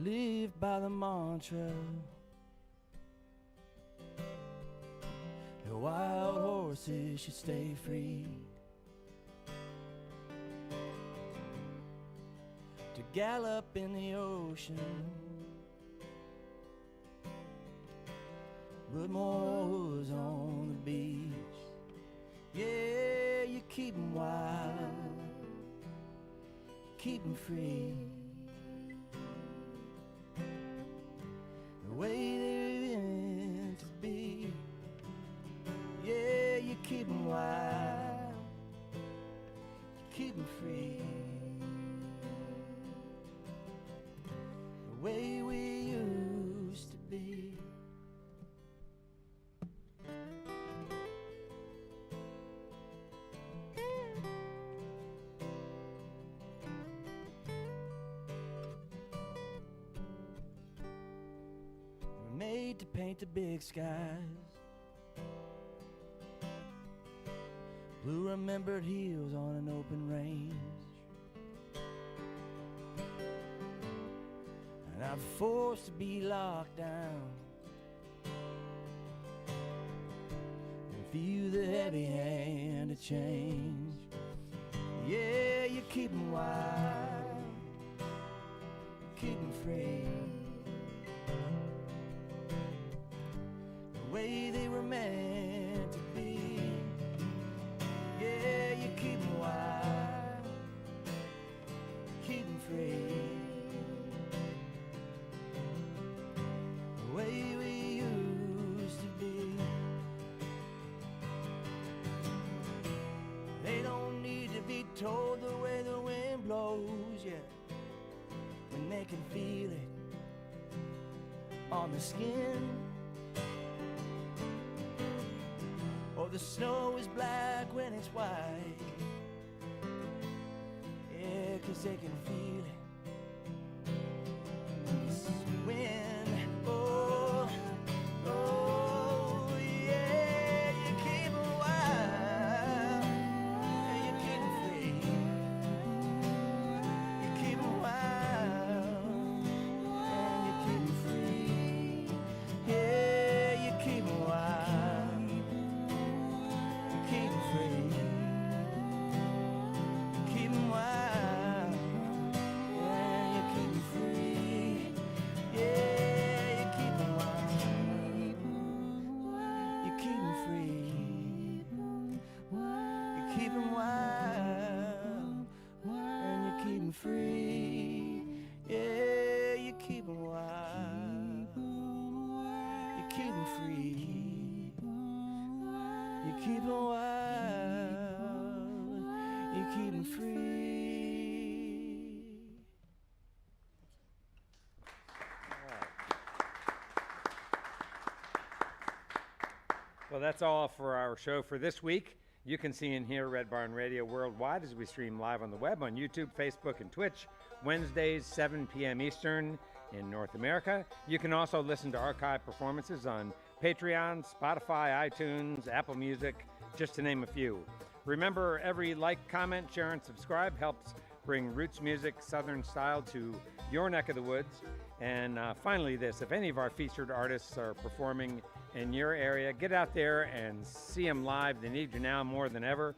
live by the mantra, the wild horses should stay free, to gallop in the ocean, but more hooves on the beach. Yeah, you keep 'em wild, keep 'em free, the way they're meant to be. Yeah, you keep 'em wild, you keep 'em free, the way we used to be. Made to paint the big skies, blue remembered hills on an open range, and I'm forced to be locked down and feel the heavy hand of change. Yeah, you keep 'em wild, keep 'em free, the way they were meant to be. Yeah, you keep 'em wild, keep 'em free, told the way the wind blows, yeah, when they can feel it on the skin. Oh, the snow is black when it's white, yeah, 'cause they can feel it. This wind, oh, oh, yeah, you keep it wild, and you keep it free. You keep it wild, and you keep it free. Yeah, you keep it wild, you keep it free. You keep it wild, and you keep it free. Yeah, you keep it wild, you keep it free. You keep it wild, and you keep it free. Yeah, you keep it wild, you keep it free. You keep it wild, you keep it free. Well, that's all for our show for this week. You can see and hear Red Barn Radio worldwide as we stream live on the web on YouTube, Facebook, and Twitch, Wednesdays, 7 p.m. Eastern in North America. You can also listen to archive performances on Patreon, Spotify, iTunes, Apple Music, just to name a few. Remember, every like, comment, share, and subscribe helps bring roots music, Southern style to your neck of the woods. And finally this, if any of our featured artists are performing in your area, get out there and see them live. They need you now more than ever.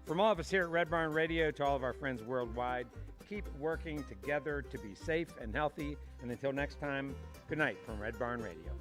From all of us here at Red Barn Radio to all of our friends worldwide, keep working together to be safe and healthy. And until next time, good night from Red Barn Radio.